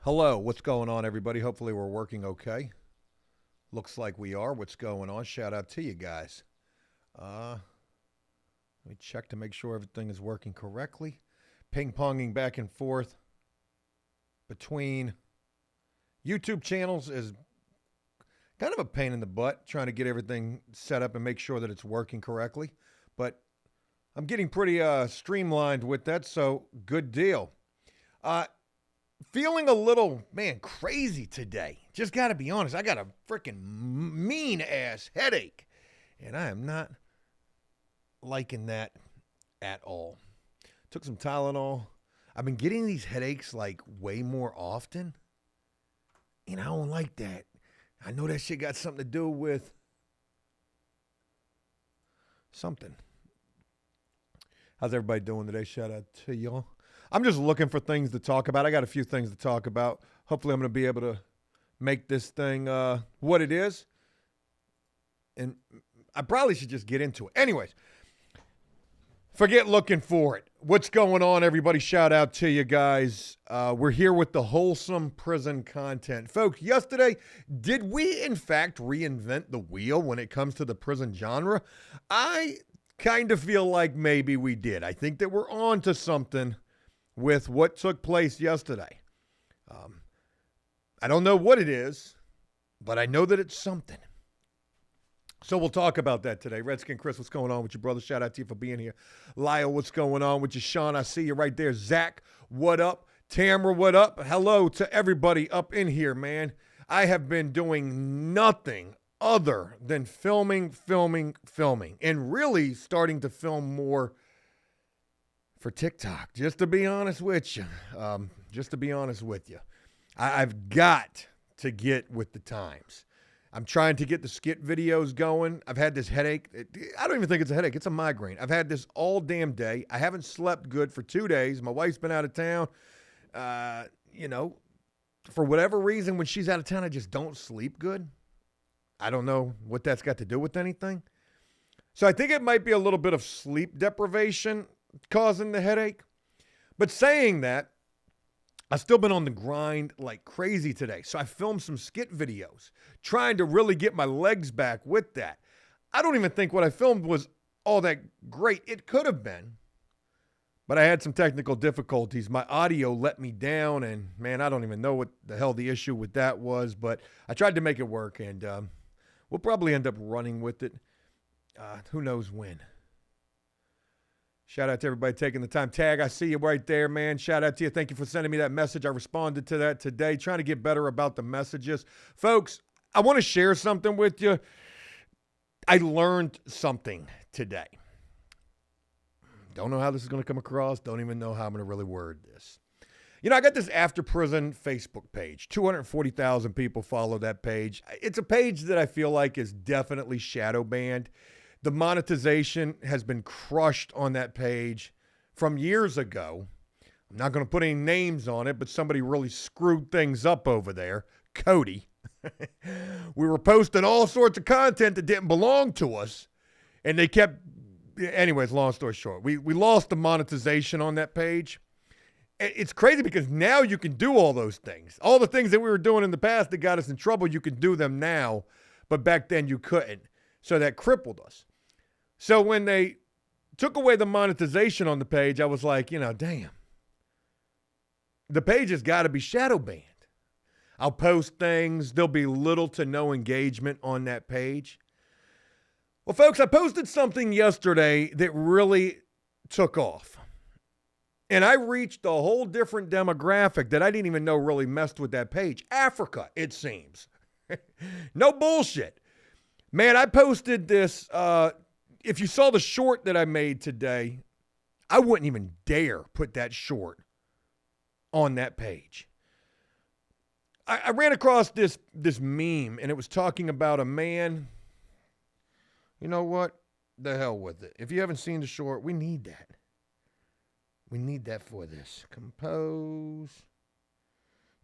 Hello, what's going on, everybody? Hopefully, we're working okay. Looks like we are. What's going on? Shout out to you guys. Uh, Let me check to make sure everything is working correctly. Ping ponging back and forth between YouTube channels is kind of a pain in the butt trying to get everything set up and make sure that it's working correctly. But I'm getting pretty streamlined with that, so good deal. Uh, Feeling a little, man, crazy today. Just got to be honest. I got a freaking mean ass headache. And I am not liking that at all. Took some Tylenol. I've been getting these headaches like way more often. And I don't like that. I know that shit got something to do with something. How's everybody doing today? Shout out to y'all. I'm just looking for things to talk about. I got a few things to talk about. Hopefully, I'm going to be able to make this thing what it is. And I probably should just get into it. Anyways, forget looking for it. What's going on, everybody? Shout out to you guys. We're here with the Wholesome prison content. Folks, yesterday, did we, in fact, reinvent the wheel when it comes to the prison genre? I kind of feel like maybe we did. I think that we're on to something with what took place yesterday. I don't know what it is, but I know that it's something. So we'll talk about that today. Redskin Chris, what's going on with you, brother? Shout out to you for being here. Lyle, what's going on with you? Sean, I see you right there. Zach, what up? Tamara, what up? Hello to everybody up in here, man. I have been doing nothing other than filming, and really starting to film more for TikTok, just to be honest with you. I've got to get with the times. I'm trying to get the skit videos going. I've had this headache. I don't even think it's a headache. It's a migraine. I've had this all damn day. I haven't slept good for 2 days. My wife's been out of town. For whatever reason, when she's out of town, I just don't sleep good. I don't know what that's got to do with anything. So I think it might be a little bit of sleep deprivation causing the headache. But saying that, I've still been on the grind like crazy today. So I filmed some skit videos, trying to really get my legs back with that. I don't even think what I filmed was all that great. It could have been, but I had some technical difficulties. My audio let me down, and man, I don't even know what the hell the issue with that was, but I tried to make it work, and we'll probably end up running with it. Who knows when. Shout out to everybody taking the time. Tag, I see you right there, man. Shout out to you. Thank you for sending me that message. I responded to that today, trying to get better about the messages. Folks, I want to share something with you. I learned something today. Don't know how this is going to come across. Don't even know how I'm going to really word this. You know, I got this After Prison Facebook page. 240,000 people follow that page. It's a page that I feel like is definitely shadow banned. The monetization has been crushed on that page from years ago. I'm not going to put any names on it, but somebody really screwed things up over there. Cody. We were posting all sorts of content that didn't belong to us, and they kept... Anyways, long story short, we lost the monetization on that page. It's crazy because now you can do all those things. All the things that we were doing in the past that got us in trouble, you can do them now, but back then you couldn't. So that crippled us. So when they took away the monetization on the page, I was like, damn. The page has got to be shadow banned. I'll post things. There'll be little to no engagement on that page. Well, folks, I posted something yesterday that really took off. And I reached a whole different demographic that I didn't even know really messed with that page. Africa, it seems. No bullshit. Man, I posted this... If you saw the short that I made today, I wouldn't even dare put that short on that page. I ran across this meme, and it was talking about a man. You know what? The hell with it. If you haven't seen the short, we need that. We need that for this. Compose.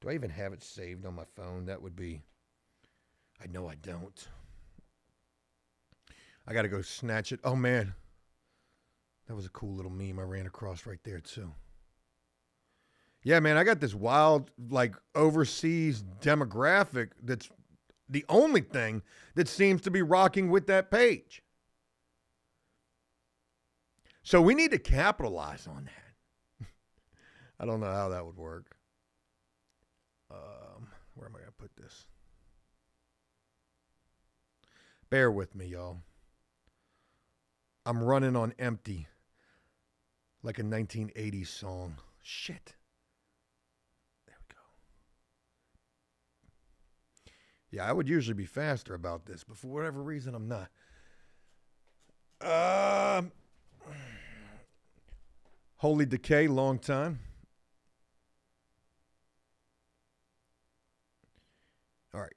Do I even have it saved on my phone? That would be... I know I don't. I got to go snatch it. Oh, man. That was a cool little meme I ran across right there, too. Yeah, man, I got this wild, like, overseas demographic that's the only thing that seems to be rocking with that page. So we need to capitalize on that. I don't know how that would work. Where am I going to put this? Bear with me, y'all. I'm running on empty like a 1980s song. Shit. There we go. Yeah, I would usually be faster about this, but for whatever reason, I'm not. Holy Decay, long time. All right.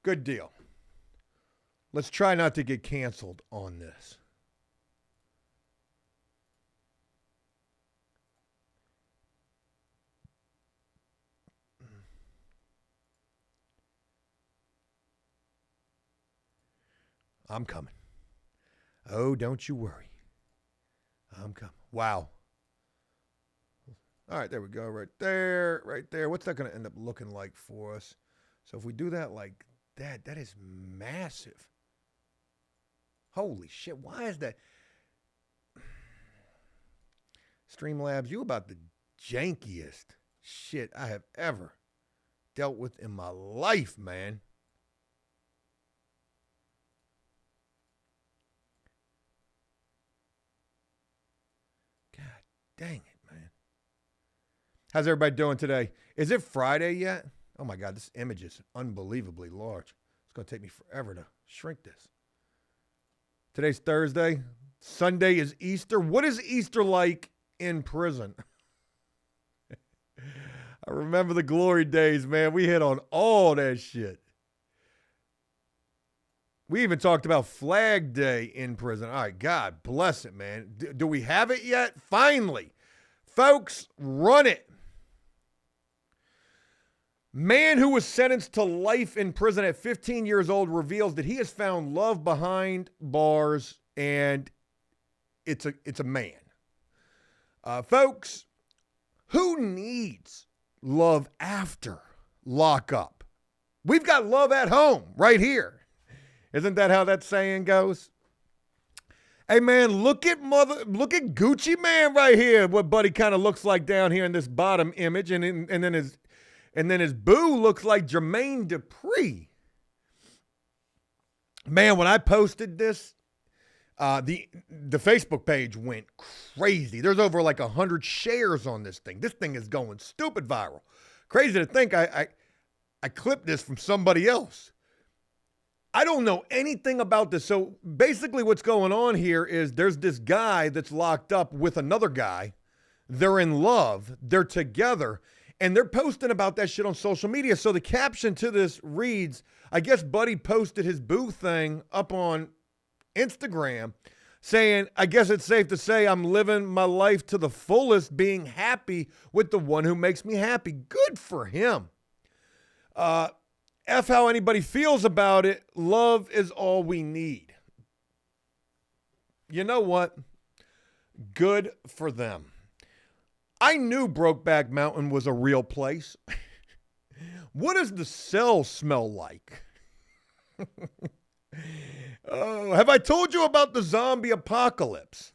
Good deal. Let's try not to get canceled on this. I'm coming. Oh, don't you worry. I'm coming. Wow. All right, there we go. Right there. Right there. What's that going to end up looking like for us? So if we do that like that, that is massive. Holy shit. Why is that? Streamlabs, you about the jankiest shit I have ever dealt with in my life, man. God dang it. How's everybody doing today? Is it Friday yet? Oh my God, this image is unbelievably large. It's going to take me forever to shrink this. Today's Thursday. Sunday is Easter. What is Easter like in prison? I remember the glory days, man. We hit on all that shit. We even talked about Flag Day in prison. All right, God bless it, man. Do we have it yet? Finally. Folks, run it. Man who was sentenced to life in prison at 15 years old reveals that he has found love behind bars, and it's a man. Folks, who needs love after lockup? We've got love at home right here. Isn't that how that saying goes? Hey man, look at Gucci Man right here. What Buddy kind of looks like down here in this bottom image, and then his boo looks like Jermaine Dupri. Man, when I posted this, the Facebook page went crazy. There's over like 100 shares on this thing. This thing is going stupid viral. Crazy to think I clipped this from somebody else. I don't know anything about this. So basically what's going on here is there's this guy that's locked up with another guy. They're in love. They're together. And they're posting about that shit on social media. So the caption to this reads, I guess Buddy posted his boo thing up on Instagram saying, I guess it's safe to say I'm living my life to the fullest, being happy with the one who makes me happy. Good for him. F how anybody feels about it. Love is all we need. You know what? Good for them. I knew Brokeback Mountain was a real place. What does the cell smell like? Oh, have I told you about the zombie apocalypse?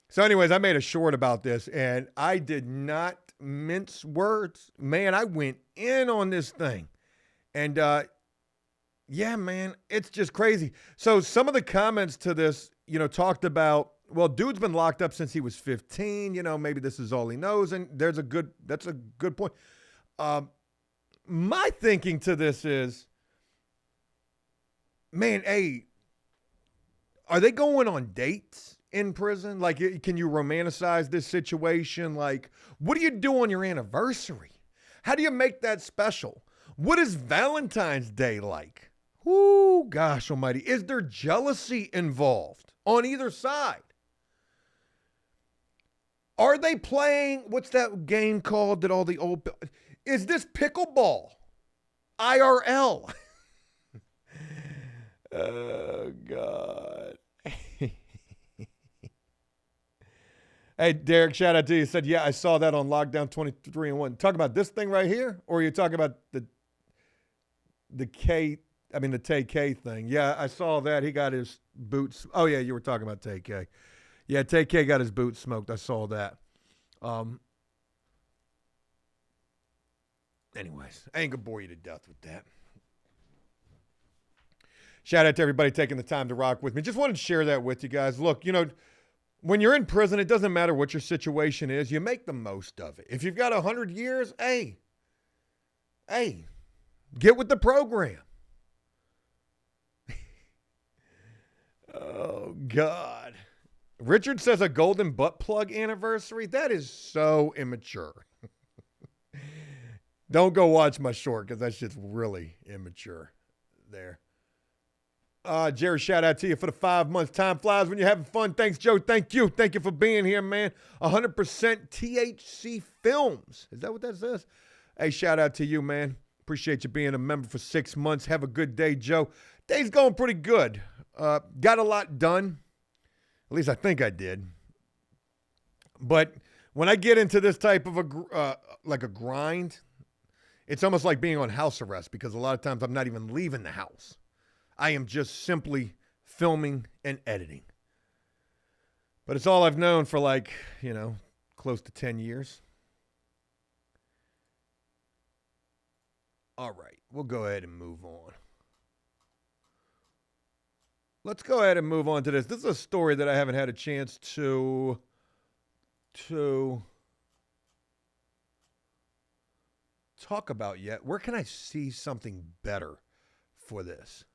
So anyways, I made a short about this, and I did not mince words. Man, I went in on this thing. And yeah, man, it's just crazy. So some of the comments to this, talked about, well, dude's been locked up since he was 15. Maybe this is all he knows. And that's a good point. My thinking to this is, man, hey, are they going on dates in prison? Like, can you romanticize this situation? Like, what do you do on your anniversary? How do you make that special? What is Valentine's Day like? Whoo, gosh almighty. Is there jealousy involved on either side? Are they playing, what's that game called that all the old, is this pickleball? IRL. Oh, God. Hey, Derek, shout out to you. He said, yeah, I saw that on Lockdown 23 and 1. Talk about this thing right here? Or are you talking about the K, I mean, the Tay K thing? Yeah, I saw that. He got his boots. Oh, yeah, you were talking about Tay K. Yeah, Tay K got his boots smoked. I saw that. Anyways, I ain't going to bore you to death with that. Shout out to everybody taking the time to rock with me. Just wanted to share that with you guys. Look, you know, when you're in prison, it doesn't matter what your situation is. You make the most of it. If you've got 100 years, hey, get with the program. Oh, God. Richard says a golden butt plug anniversary. That is so immature. Don't go watch my short because that shit's really immature there. Jerry, shout out to you for the 5 months. Time flies when you're having fun. Thanks, Joe. Thank you. Thank you for being here, man. 100% THC Films. Is that what that says? Hey, shout out to you, man. Appreciate you being a member for 6 months. Have a good day, Joe. Day's going pretty good. Got a lot done. At least I think I did. But when I get into this type of a grind, it's almost like being on house arrest because a lot of times I'm not even leaving the house. I am just simply filming and editing. But it's all I've known for close to 10 years. All right, we'll go ahead and move on. Let's go ahead and move on to this. This is a story that I haven't had a chance to talk about yet. Where can I see something better for this?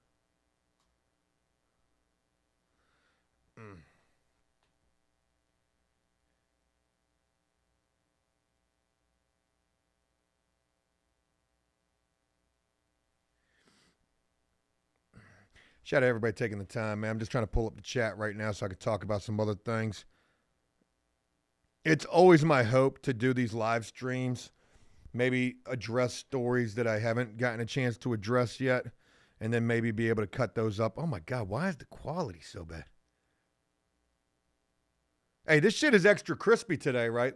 Shout out to everybody taking the time, man. I'm just trying to pull up the chat right now so I could talk about some other things. It's always my hope to do these live streams, maybe address stories that I haven't gotten a chance to address yet, and then maybe be able to cut those up. Oh my God, why is the quality so bad? Hey, this shit is extra crispy today, right?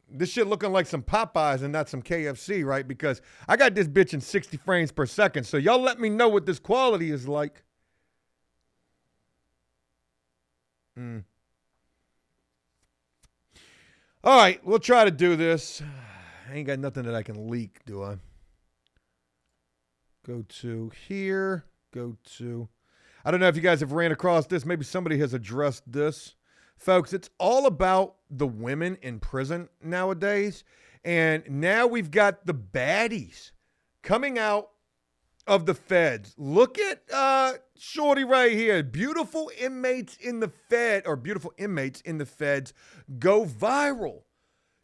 This shit looking like some Popeyes and not some KFC, right? Because I got this bitch in 60 frames per second. So y'all let me know what this quality is like. All right, we'll try to do this. I ain't got nothing that I can leak, do I? Go to here. I don't know if you guys have ran across this. Maybe somebody has addressed this. Folks, it's all about the women in prison nowadays. And now we've got the baddies coming out of the feds. Look at Shorty right here. Beautiful inmates in the feds go viral.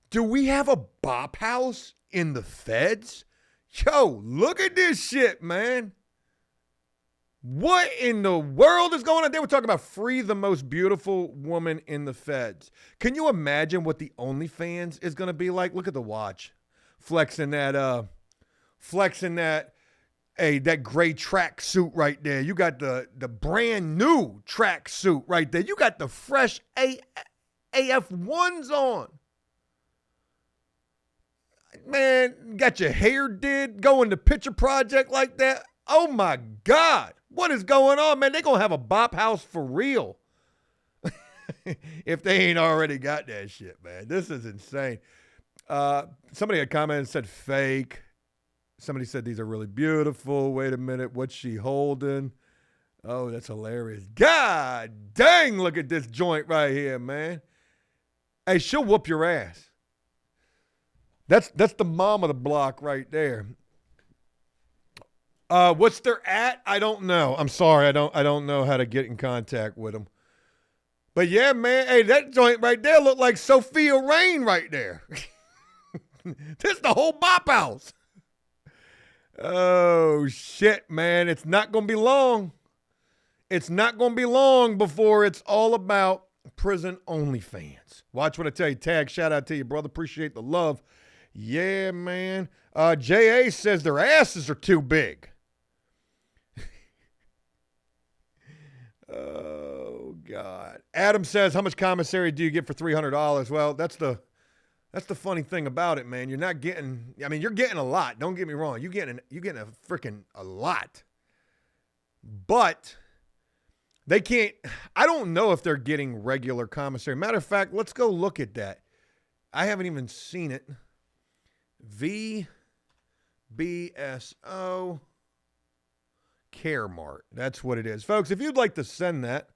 Do we have a bop house in the feds? Yo, look at this shit, man. What in the world is going on? They were talking about free the most beautiful woman in the feds. Can you imagine what the OnlyFans is going to be like? Look at the watch. Flexing that gray track suit right there. You got the brand new track suit right there. You got the fresh AF1s on. Man, got your hair did, going to picture project like that. Oh my God. What is going on, man? They're going to have a bop house for real. If they ain't already got that shit, man. This is insane. Somebody had commented and said fake. Somebody said these are really beautiful. Wait a minute. What's she holding? Oh, that's hilarious. God dang, look at this joint right here, man. Hey, she'll whoop your ass. That's the mom of the block right there. What's their at? I don't know. I'm sorry. I don't know how to get in contact with them. But yeah, man. Hey, that joint right there look like Sophia Rain right there. This is the whole bop house. Oh, shit, man. It's not going to be long. It's not going to be long before it's all about prison OnlyFans. Watch what I tell you. Tag, shout out to you, brother. Appreciate the love. Yeah, man. J.A. says their asses are too big. Oh, God. Adam says, how much commissary do you get for $300? Well, that's the funny thing about it, man. You're not getting, I mean, you're getting a lot. Don't get me wrong. You're getting a freaking a lot. But they can't, I don't know if they're getting regular commissary. Matter of fact, let's go look at that. I haven't even seen it. VBSO Care Mart. That's what it is. Folks, if you'd like to send that,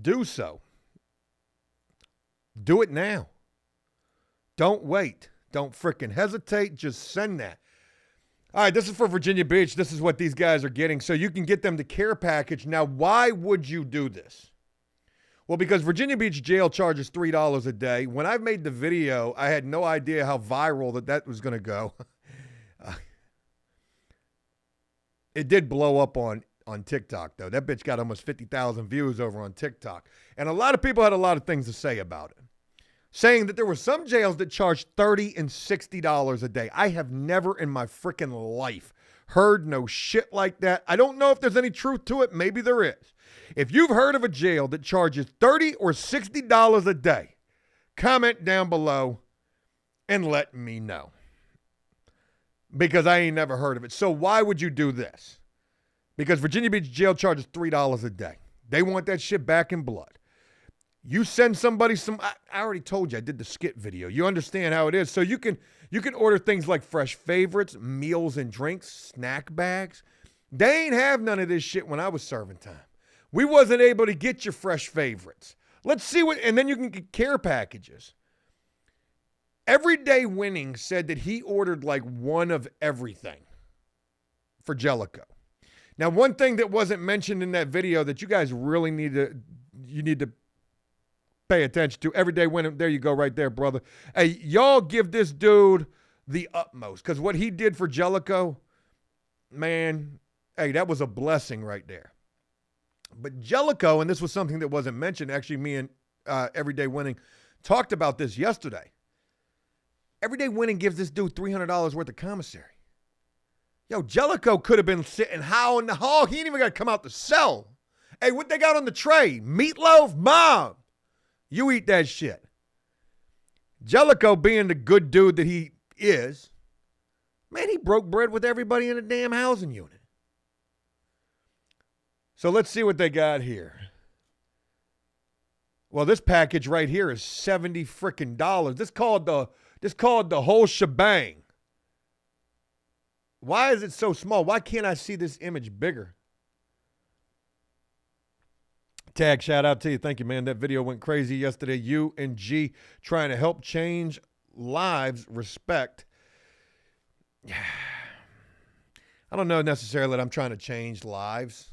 do so. Do it now. Don't wait. Don't freaking hesitate. Just send that. All right, this is for Virginia Beach. This is what these guys are getting. So you can get them the care package. Now, why would you do this? Well, because Virginia Beach jail charges $3 a day. When I made the video, I had no idea how viral that was going to go. It did blow up on TikTok, though. That bitch got almost 50,000 views over on TikTok. And a lot of people had a lot of things to say about it, saying that there were some jails that charged $30 and $60 a day. I have never in my freaking life heard no shit like that. I don't know if there's any truth to it. Maybe there is. If you've heard of a jail that charges $30 or $60 a day, comment down below and let me know. Because I ain't never heard of it. So why would you do this? Because Virginia Beach jail charges $3 a day. They want that shit back in blood. You send somebody some, I already told you, I did the skit video. You understand how it is. So you can order things like fresh favorites, meals and drinks, snack bags. They ain't have none of this shit when I was serving time. We wasn't able to get your fresh favorites. Let's see what, and then you can get care packages. Everyday Winning said that he ordered like one of everything for Jellicoe. Now, one thing that wasn't mentioned in that video that you guys really need to pay attention to. Everyday Winning, there you go right there, brother. Hey, y'all give this dude the utmost, because what he did for Jellicoe, man, hey, that was a blessing right there. But Jellicoe, and this was something that wasn't mentioned, actually me and Everyday Winning talked about this yesterday. Everyday Winning gives this dude $300 worth of commissary. Yo, Jellicoe could have been sitting how in the hall. He ain't even got to come out the cell. Hey, what they got on the tray? Meatloaf? Mom, you eat that shit. Jellicoe, being the good dude that he is, man, he broke bread with everybody in the damn housing unit. So let's see what they got here. Well, this package right here is $70 freaking dollars. This called the whole shebang. Why is it so small? Why can't I see this image bigger? Tag, shout out to you. Thank you, man. That video went crazy yesterday. You and G trying to help change lives. Respect. I don't know necessarily that I'm trying to change lives.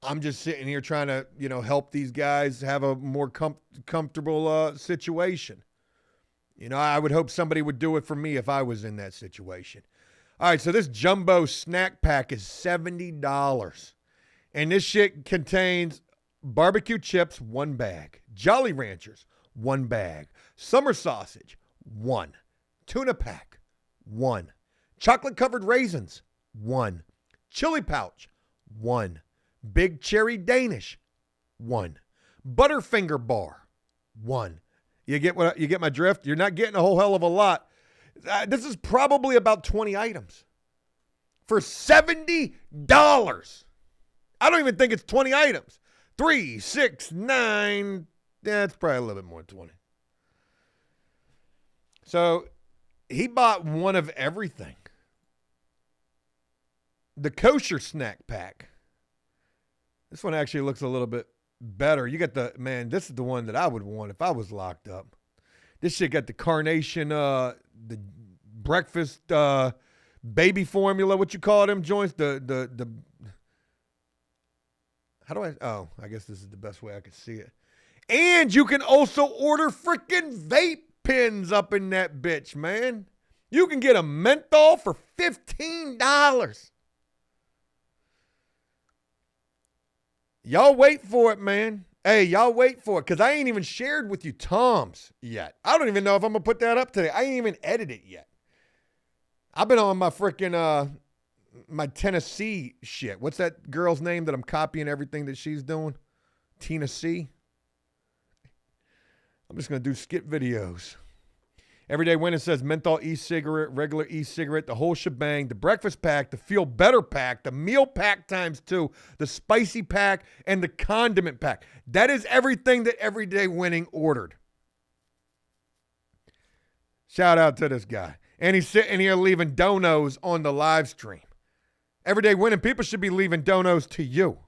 I'm just sitting here trying to, help these guys have a more comfortable situation. I would hope somebody would do it for me if I was in that situation. All right, so this jumbo snack pack is $70. And this shit contains barbecue chips, 1 bag. Jolly Ranchers, 1 bag. Summer sausage, 1. Tuna pack, 1. Chocolate-covered raisins, 1. Chili pouch, 1. Big cherry Danish, 1. Butterfinger bar, 1. You get my drift? You're not getting a whole hell of a lot. This is probably about 20 items for $70. I don't even think it's 20 items. 3, 6, 9. That's probably a little bit more than 20. So he bought one of everything. The kosher snack pack. This one actually looks a little bit better. You got this is the one that I would want if I was locked up. This shit got the carnation, the breakfast baby formula, what you call them joints? I guess this is the best way I could see it. And you can also order freaking vape pens up in that bitch, man. You can get a menthol for $15. Y'all wait for it, man. Hey, y'all wait for it, because I ain't even shared with you Tom's yet. I don't even know if I'm going to put that up today. I ain't even edited it yet. I've been on my freaking my Tennessee shit. What's that girl's name that I'm copying everything that she's doing? Tina C. I'm just going to do skip videos. Everyday Winning says menthol e-cigarette, regular e-cigarette, the whole shebang, the breakfast pack, the feel better pack, the meal pack ×2, the spicy pack, and the condiment pack. That is everything that Everyday Winning ordered. Shout out to this guy. And he's sitting here leaving donos on the live stream. Everyday Winning, people should be leaving donos to you.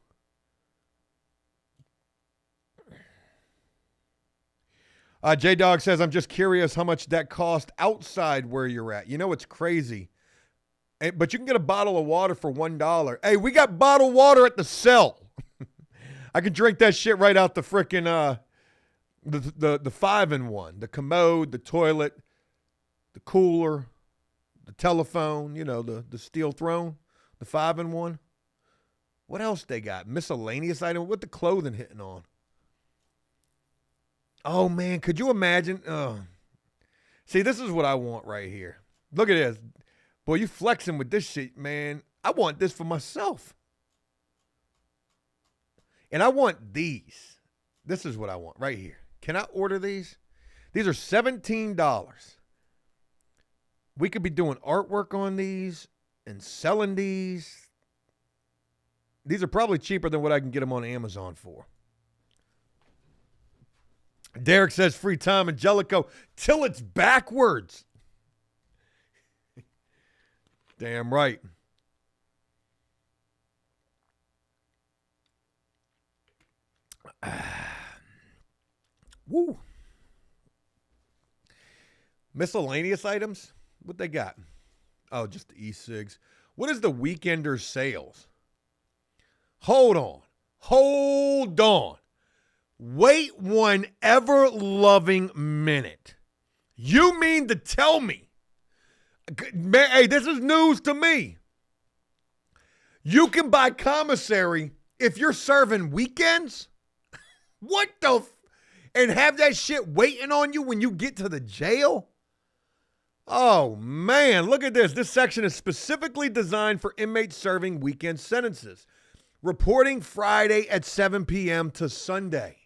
J-Dog says, I'm just curious how much that cost outside where you're at. You know, it's crazy. But you can get a bottle of water for $1. Hey, we got bottled water at the cell. I can drink that shit right out the frickin' the 5-in-1. The commode, the toilet, the cooler, the telephone, you know, the steel throne, the 5-in-1. What else they got? Miscellaneous item. What the clothing hitting on? Oh, man, could you imagine? See, this is what I want right here. Look at this. Boy, you flexing with this shit, man. I want this for myself. And I want these. This is what I want right here. Can I order these? These are $17. We could be doing artwork on these and selling these. These are probably cheaper than what I can get them on Amazon for. Derek says free time, Angelico, till it's backwards. Damn right. Woo. Miscellaneous items? What they got? Oh, just the e-cigs. What is the Weekender sales? Hold on. Hold on. Wait one ever-loving minute. You mean to tell me, man, hey, this is news to me. You can buy Commissary if you're serving weekends? What the and have that shit waiting on you when you get to the jail? Oh, man, look at this. This section is specifically designed for inmates serving weekend sentences. Reporting Friday at 7 p.m. to Sunday.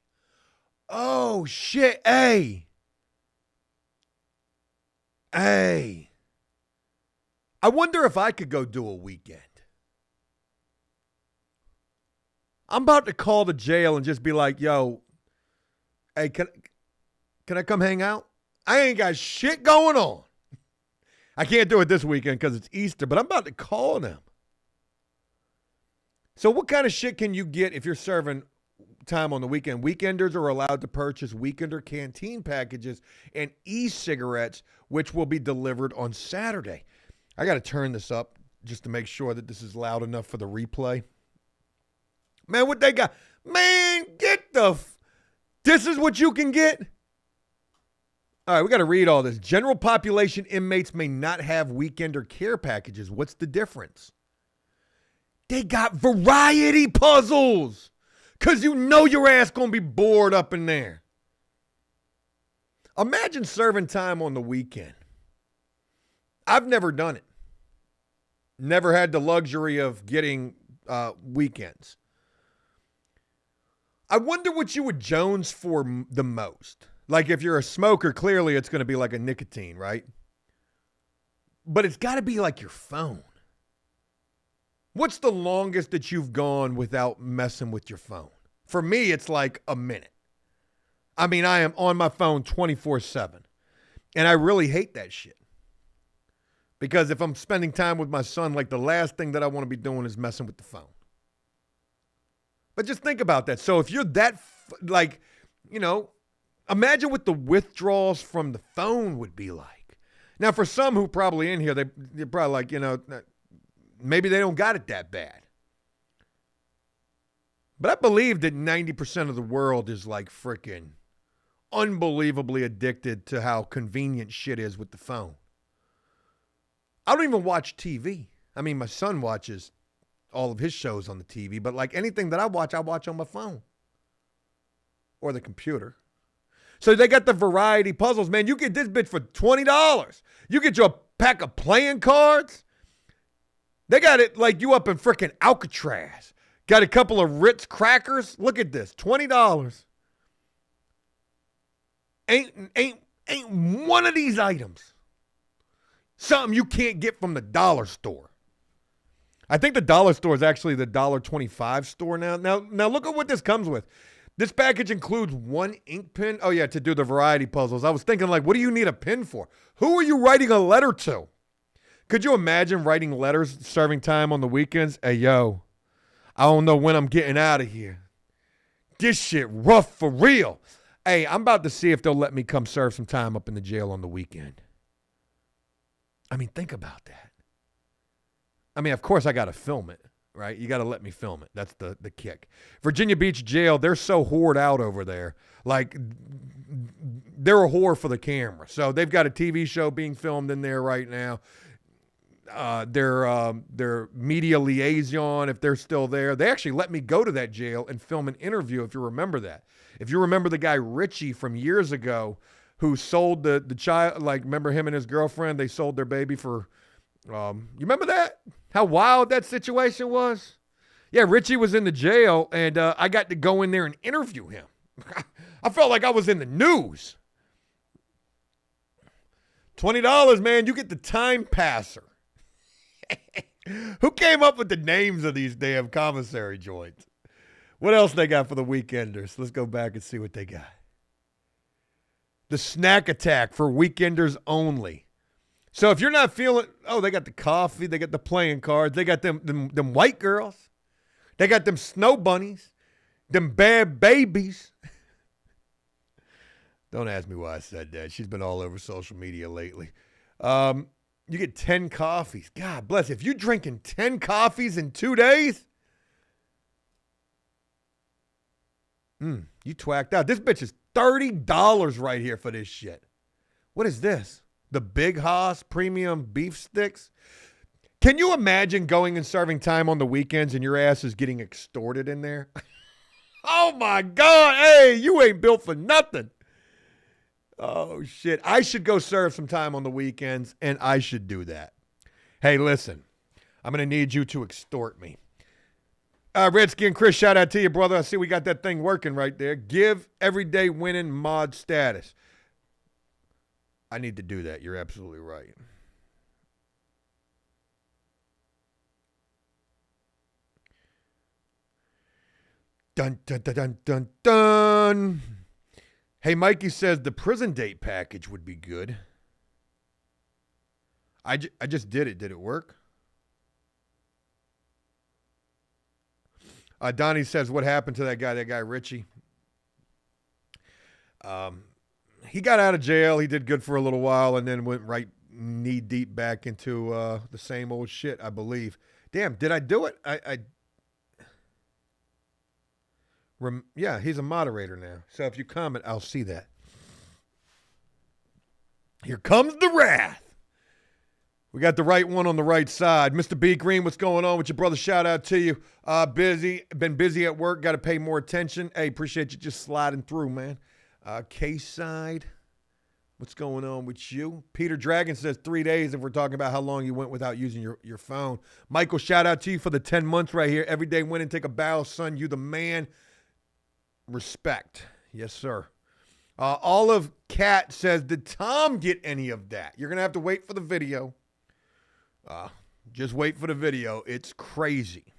Oh, shit. Hey. I wonder if I could go do a weekend. I'm about to call the jail and just be like, yo, hey, can I come hang out? I ain't got shit going on. I can't do it this weekend because it's Easter, but I'm about to call them. So what kind of shit can you get if you're serving time on the weekend? Weekenders are allowed to purchase Weekender canteen packages and e-cigarettes, which will be delivered on Saturday. I got to turn this up just to make sure that this is loud enough for the replay. Man, what they got? Man, get the... This is what you can get? All right, we got to read all this. General population inmates may not have Weekender care packages. What's the difference? They got variety puzzles. Because you know your ass going to be bored up in there. Imagine serving time on the weekend. I've never done it. Never had the luxury of getting weekends. I wonder what you would Jones for the most. Like if you're a smoker, clearly it's going to be like a nicotine, right? But it's got to be like your phone. What's the longest that you've gone without messing with your phone? For me, it's like a minute. I mean, I am on my phone 24/7. And I really hate that shit. Because if I'm spending time with my son, like the last thing that I want to be doing is messing with the phone. But just think about that. So if you're that, imagine what the withdrawals from the phone would be like. Now, for some who probably in here, they're probably like, maybe they don't got it that bad. But I believe that 90% of the world is like freaking unbelievably addicted to how convenient shit is with the phone. I don't even watch TV. I mean, my son watches all of his shows on the TV, but like anything that I watch on my phone or the computer. So they got the variety puzzles, man. You get this bitch for $20. You get your pack of playing cards. They got it like you up in frickin' Alcatraz. Got a couple of Ritz crackers. Look at this, $20. Ain't one of these items something you can't get from the dollar store. I think the dollar store is actually the $1.25 store now. Now look at what this comes with. This package includes one ink pen. Oh yeah, to do the variety puzzles. I was thinking like, what do you need a pen for? Who are you writing a letter to? Could you imagine writing letters, serving time on the weekends? Hey yo, I don't know when I'm getting out of here. This shit rough for real. Hey, I'm about to see if they'll let me come serve some time up in the jail on the weekend. I mean, think about that. I mean, of course I got to film it, right? You got to let me film it. That's the kick. Virginia Beach Jail, they're so whored out over there. Like, they're a whore for the camera. So they've got a TV show being filmed in there right now. Their media liaison, if they're still there, they actually let me go to that jail and film an interview, if you remember that. If you remember the guy Richie from years ago who sold the child, like, remember him and his girlfriend, they sold their baby for, you remember that? How wild that situation was? Yeah, Richie was in the jail, and I got to go in there and interview him. I felt like I was in the news. $20, man, you get the time passer. Who came up with the names of these damn commissary joints? What else they got for the weekenders? Let's go back and see what they got. The snack attack for weekenders only. So if you're not feeling, they got the coffee, they got the playing cards, they got them white girls, they got them snow bunnies, them bad babies. Don't ask me why I said that. She's been all over social media lately. You get 10 coffees. God bless. If you're drinking 10 coffees in 2 days, you twacked out. This bitch is $30 right here for this shit. What is this? The Big Hoss premium beef sticks? Can you imagine going and serving time on the weekends and your ass is getting extorted in there? Oh my God. Hey, you ain't built for nothing. Oh shit. I should go serve some time on the weekends, and I should do that. Hey, listen, I'm going to need you to extort me. Redskin Chris, shout out to you, brother. I see we got that thing working right there. Give everyday winning mod status. I need to do that. You're absolutely right. Dun, dun, dun, dun, dun, dun. Hey, Mikey says the prison date package would be good. I just did it. Did it work? Donnie says, what happened to that guy Richie? He got out of jail. He did good for a little while and then went right knee deep back into the same old shit, I believe. Damn, did I do it? Yeah, he's a moderator now. So if you comment, I'll see that. Here comes the wrath. We got the right one on the right side. Mr. B. Green, what's going on with your brother? Shout out to you. Been busy at work. Got to pay more attention. Hey, appreciate you just sliding through, man. K-side, what's going on with you? Peter Dragon says 3 days if we're talking about how long you went without using your phone. Michael, shout out to you for the 10 months right here. Every day win and take a bow, son. You the man. Respect. Yes, sir. Olive Cat says, did Tom get any of that? You're going to have to wait for the video. Just wait for the video. It's crazy.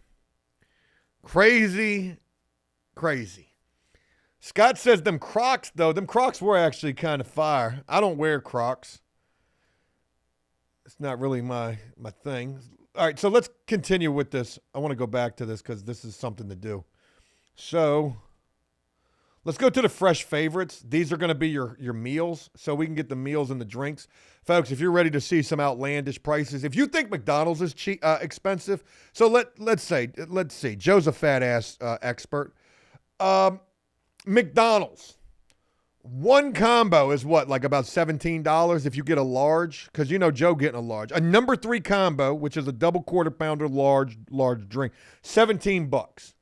Crazy. Scott says them Crocs, though. Them Crocs were actually kind of fire. I don't wear Crocs. It's not really my thing. All right, so let's continue with this. I want to go back to this because this is something to do. So let's go to the fresh favorites. These are going to be your meals, so we can get the meals and the drinks. Folks, if you're ready to see some outlandish prices, if you think McDonald's is cheap, expensive, so let's see. Joe's a fat ass expert. McDonald's, one combo is what, like about $17 if you get a large, because you know Joe getting a large. A number 3 combo, which is a double quarter pounder large drink, $17.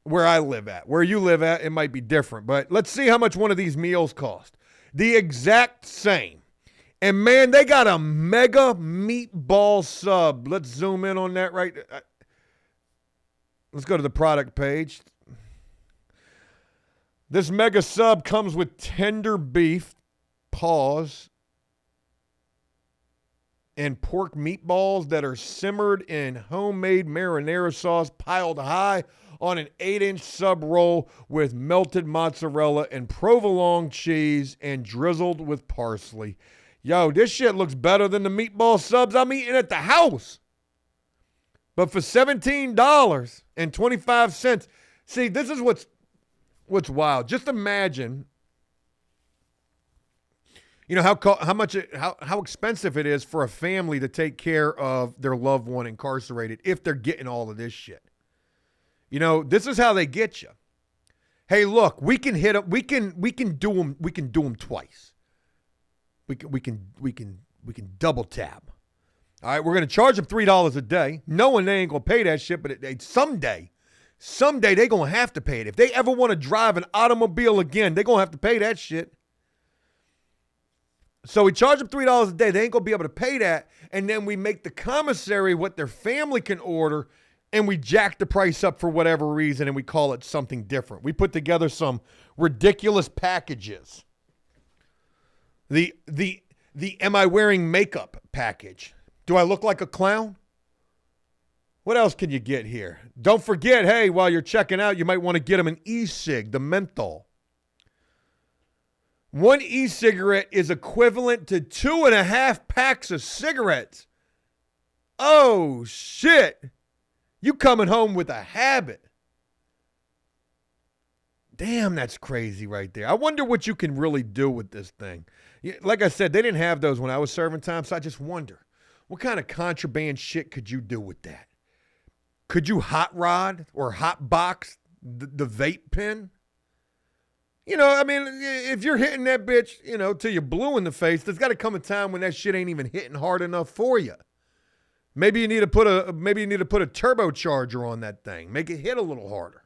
Where I live at. Where you live at, it might be different. But let's see how much one of these meals cost. The exact same And man, they got a mega meatball sub. Let's zoom in on that right. Let's go to the product page. This mega sub comes with tender beef, paws, and pork meatballs that are simmered in homemade marinara sauce piled high on an 8-inch sub roll with melted mozzarella and provolone cheese and drizzled with parsley. Yo, this shit looks better than the meatball subs I'm eating at the house. But for $17.25, see, this is what's wild. Just imagine, you know, how expensive it is for a family to take care of their loved one incarcerated if they're getting all of this shit. You know, this is how they get you. Hey, look, we can hit them. We can do them twice. We can double tap. All right, we're gonna charge them $3 a day, knowing they ain't gonna pay that shit. But someday they gonna have to pay it. If they ever want to drive an automobile again, they gonna have to pay that shit. So we charge them $3 a day. They ain't gonna be able to pay that, and then we make the commissary what their family can order. And we jack the price up for whatever reason, and we call it something different. We put together some ridiculous packages. The am I wearing makeup package. Do I look like a clown? What else can you get here? Don't forget, hey, while you're checking out, you might want to get them an e-cig, the menthol. One e-cigarette is equivalent to 2.5 packs of cigarettes. Oh, shit. You coming home with a habit. Damn, that's crazy right there. I wonder what you can really do with this thing. Like I said, they didn't have those when I was serving time, so I just wonder, what kind of contraband shit could you do with that? Could you hot rod or hot box the vape pen? You know, I mean, if you're hitting that bitch, you know, till you're blue in the face, there's got to come a time when that shit ain't even hitting hard enough for you. Maybe you need to put a turbocharger on that thing. Make it hit a little harder.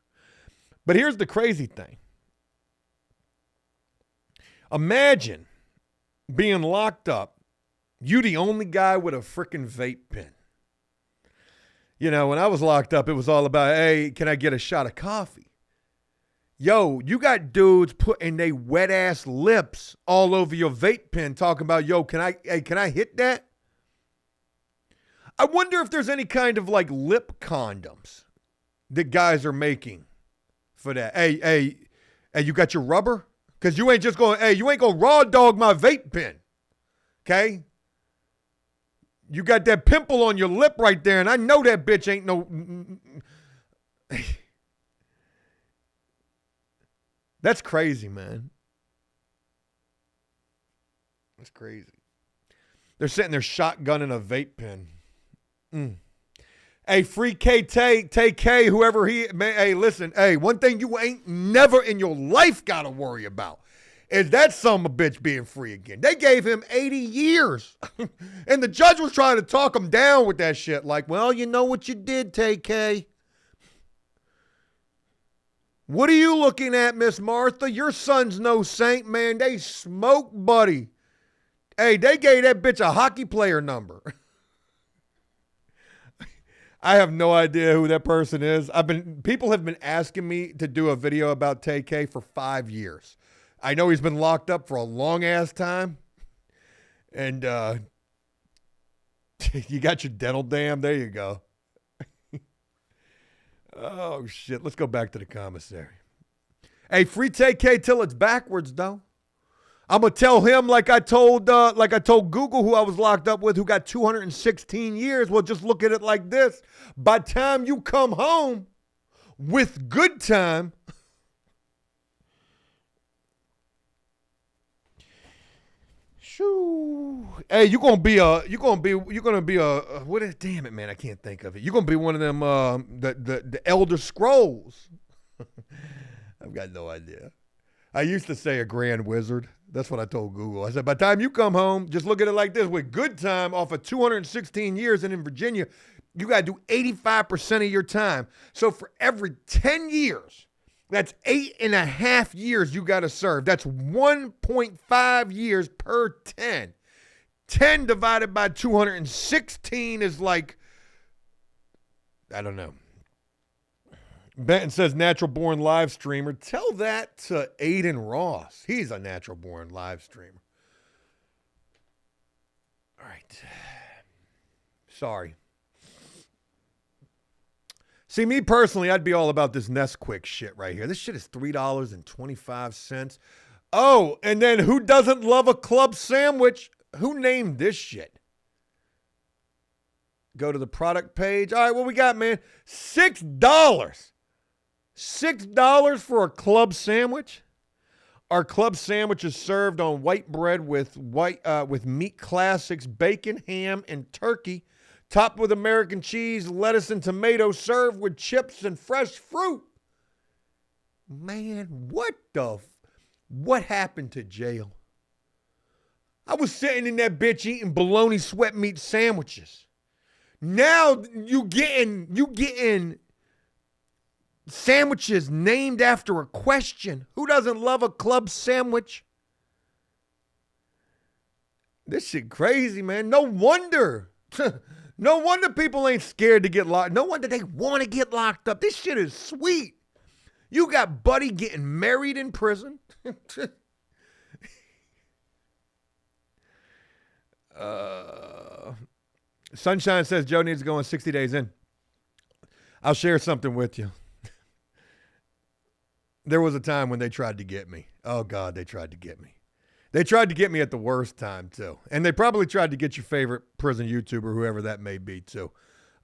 But here's the crazy thing. Imagine being locked up, you the only guy with a freaking vape pen. You know, when I was locked up, it was all about, hey, can I get a shot of coffee? Yo, you got dudes putting they wet ass lips all over your vape pen talking about, yo, can I hit that? I wonder if there's any kind of like lip condoms that guys are making for that. Hey, you got your rubber? Because you ain't going to raw dog my vape pen. Okay? You got that pimple on your lip right there, and I know that bitch ain't no... That's crazy, man. That's crazy. They're sitting there shotgunning a vape pen. Hey, free K, whoever he, man, hey, listen, hey, one thing you ain't never in your life got to worry about is that son of a bitch being free again. They gave him 80 years. And the judge was trying to talk him down with that shit. Like, well, you know what you did, K. What are you looking at, Miss Martha? Your son's no saint, man. They smoke, buddy. Hey, they gave that bitch a hockey player number. I have no idea who that person is. People have been asking me to do a video about TK for 5 years. I know he's been locked up for a long ass time. And you got your dental dam. There you go. Oh shit. Let's go back to the commissary. Hey, free TK till it's backwards though. I'm gonna tell him like I told Google, who I was locked up with, who got 216 years. Well, just look at it like this: by the time you come home with good time, shoo, hey, you're gonna be a what is? Damn it, man, I can't think of it. You're gonna be one of them the Elder Scrolls. I've got no idea. I used to say a grand wizard. That's what I told Google. I said, by the time you come home, just look at it like this. With good time off of 216 years, and in Virginia, you got to do 85% of your time. So for every 10 years, that's 8.5 years you got to serve. That's 1.5 years per 10. 10 divided by 216 is like, I don't know. Benton says natural born live streamer. Tell that to Aiden Ross. He's a natural born live streamer. All right. Sorry. See, me personally, I'd be all about this Nesquik shit right here. This shit is $3.25. Oh, and then who doesn't love a club sandwich? Who named this shit? Go to the product page. All right, what we got, man? $6. $6 for a club sandwich? Our club sandwich is served on white bread with meat classics, bacon, ham, and turkey, topped with American cheese, lettuce, and tomato, served with chips and fresh fruit. Man, what happened to jail? I was sitting in that bitch eating bologna sweat meat sandwiches. Now you getting sandwiches named after a question. Who doesn't love a club sandwich? This shit crazy, man. No wonder. No wonder people ain't scared to get locked. No wonder they want to get locked up. This shit is sweet. You got Buddy getting married in prison. Sunshine says Joe needs to go on 60 days in. I'll share something with you. There was a time when they tried to get me. Oh, God, they tried to get me. They tried to get me at the worst time, too. And they probably tried to get your favorite prison YouTuber, whoever that may be, too.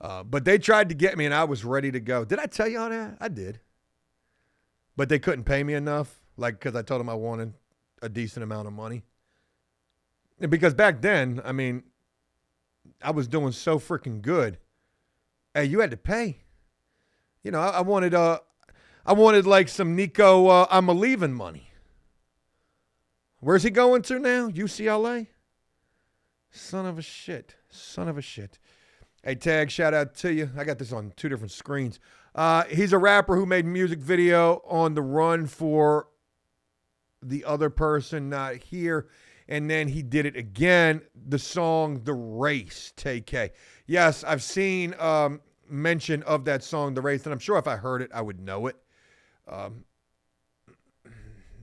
But they tried to get me, and I was ready to go. Did I tell you all that? I did. But they couldn't pay me enough, like, because I told them I wanted a decent amount of money. And because back then, I mean, I was doing so freaking good. Hey, you had to pay. You know, I wanted like some Nico I'm a leaving money. Where's he going to now? UCLA? Son of a shit. Hey, Tag, shout out to you. I got this on 2 different screens. He's a rapper who made music video on the run for the other person not here. And then he did it again, the song The Race, TK. Yes, I've seen mention of that song, The Race, and I'm sure if I heard it, I would know it.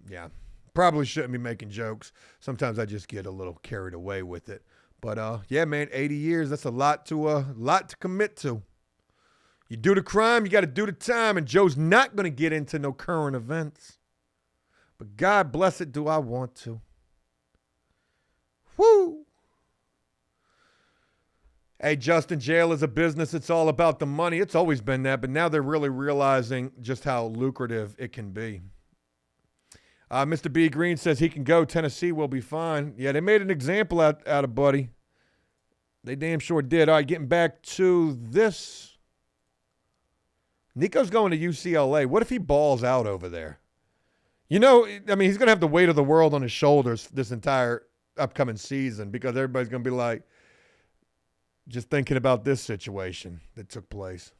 Yeah, probably shouldn't be making jokes. Sometimes I just get a little carried away with it. But yeah, man, 80 years, that's a lot to commit to. You do the crime, you got to do the time, and Joe's not going to get into no current events. But God bless it, do I want to. Woo! Hey, Justin, jail is a business. It's all about the money. It's always been that, but now they're really realizing just how lucrative it can be. Mr. B. Green says he can go. Tennessee will be fine. Yeah, they made an example out of Buddy. They damn sure did. All right, getting back to this. Nico's going to UCLA. What if he balls out over there? You know, I mean, he's going to have the weight of the world on his shoulders this entire upcoming season because everybody's going to be like, just thinking about this situation that took place.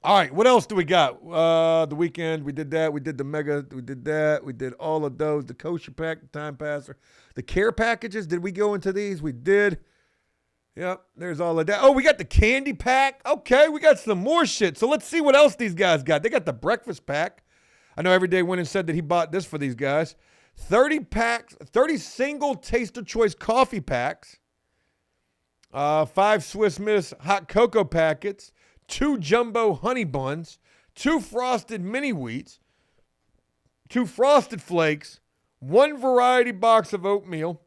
All right, what else do we got? The weekend, we did that. We did the mega, we did that. We did all of those. The kosher pack, the time passer. The care packages, did we go into these? We did. Yep, there's all of that. Oh, we got the candy pack. Okay, we got some more shit. So let's see what else these guys got. They got the breakfast pack. I know Everyday went and said that he bought this for these guys. 30 packs, 30 single Taster Choice coffee packs. 5 Swiss Miss hot cocoa packets. 2 jumbo honey buns. 2 frosted mini wheats. 2 frosted flakes. 1 variety box of oatmeal.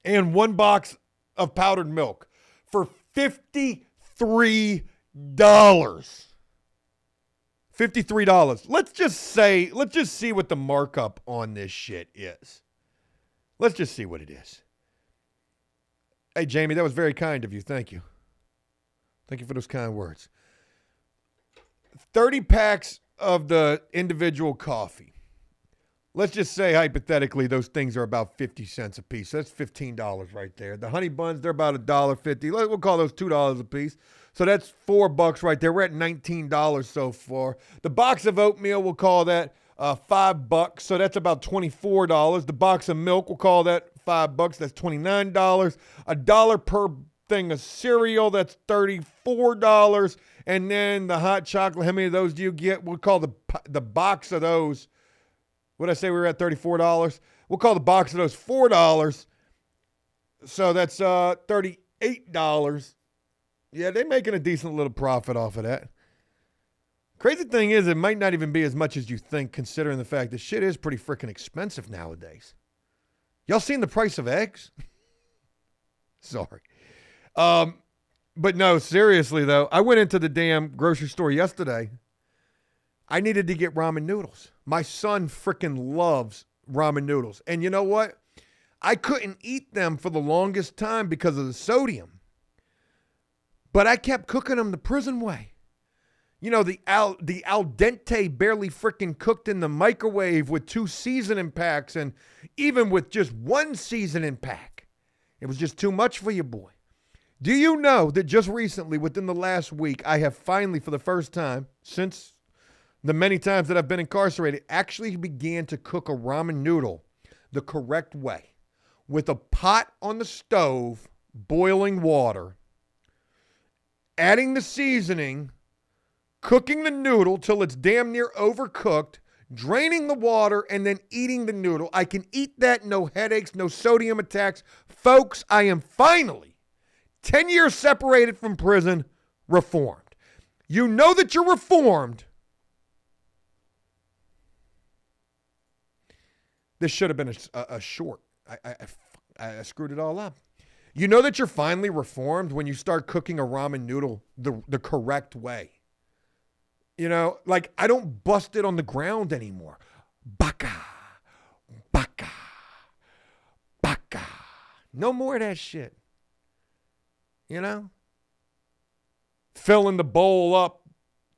And 1 box of powdered milk for $53. $53. Let's just see what the markup on this shit is. Let's just see what it is. Hey, Jamie, that was very kind of you. Thank you. Thank you for those kind words. 30 packs of the individual coffee. Let's just say, hypothetically, those things are about 50 cents a piece. So that's $15 right there. The honey buns, they're about $1.50. We'll call those $2 a piece. So that's $4 right there. We're at $19 so far. The box of oatmeal, we'll call that $5. So that's about $24. The box of milk, we'll call that $5. That's $29. $1 per thing of cereal, that's $34. And then the hot chocolate, how many of those do you get? We'll call the box of those. What did I say? We were at $34. We'll call the box of those $4. So that's $38. Yeah, they're making a decent little profit off of that. Crazy thing is, it might not even be as much as you think, considering the fact that shit is pretty freaking expensive nowadays. Y'all seen the price of eggs? Sorry. But no, seriously though, I went into the damn grocery store yesterday. I needed to get ramen noodles. My son freaking loves ramen noodles. And you know what? I couldn't eat them for the longest time because of the sodium. But I kept cooking them the prison way. You know, the al dente, barely freaking cooked in the microwave with 2 seasoning packs, and even with just 1 seasoning pack. It was just too much for your boy. Do you know that just recently, within the last week, I have finally, for the first time, since the many times that I've been incarcerated, actually began to cook a ramen noodle the correct way. With a pot on the stove, boiling water, adding the seasoning, cooking the noodle till it's damn near overcooked, draining the water, and then eating the noodle. I can eat that, no headaches, no sodium attacks. Folks, I am finally 10 years separated from prison, reformed. You know that you're reformed. This should have been a short. I screwed it all up. You know that you're finally reformed when you start cooking a ramen noodle the correct way. You know, like I don't bust it on the ground anymore. Baka, baka, baka. No more of that shit. You know? Filling the bowl up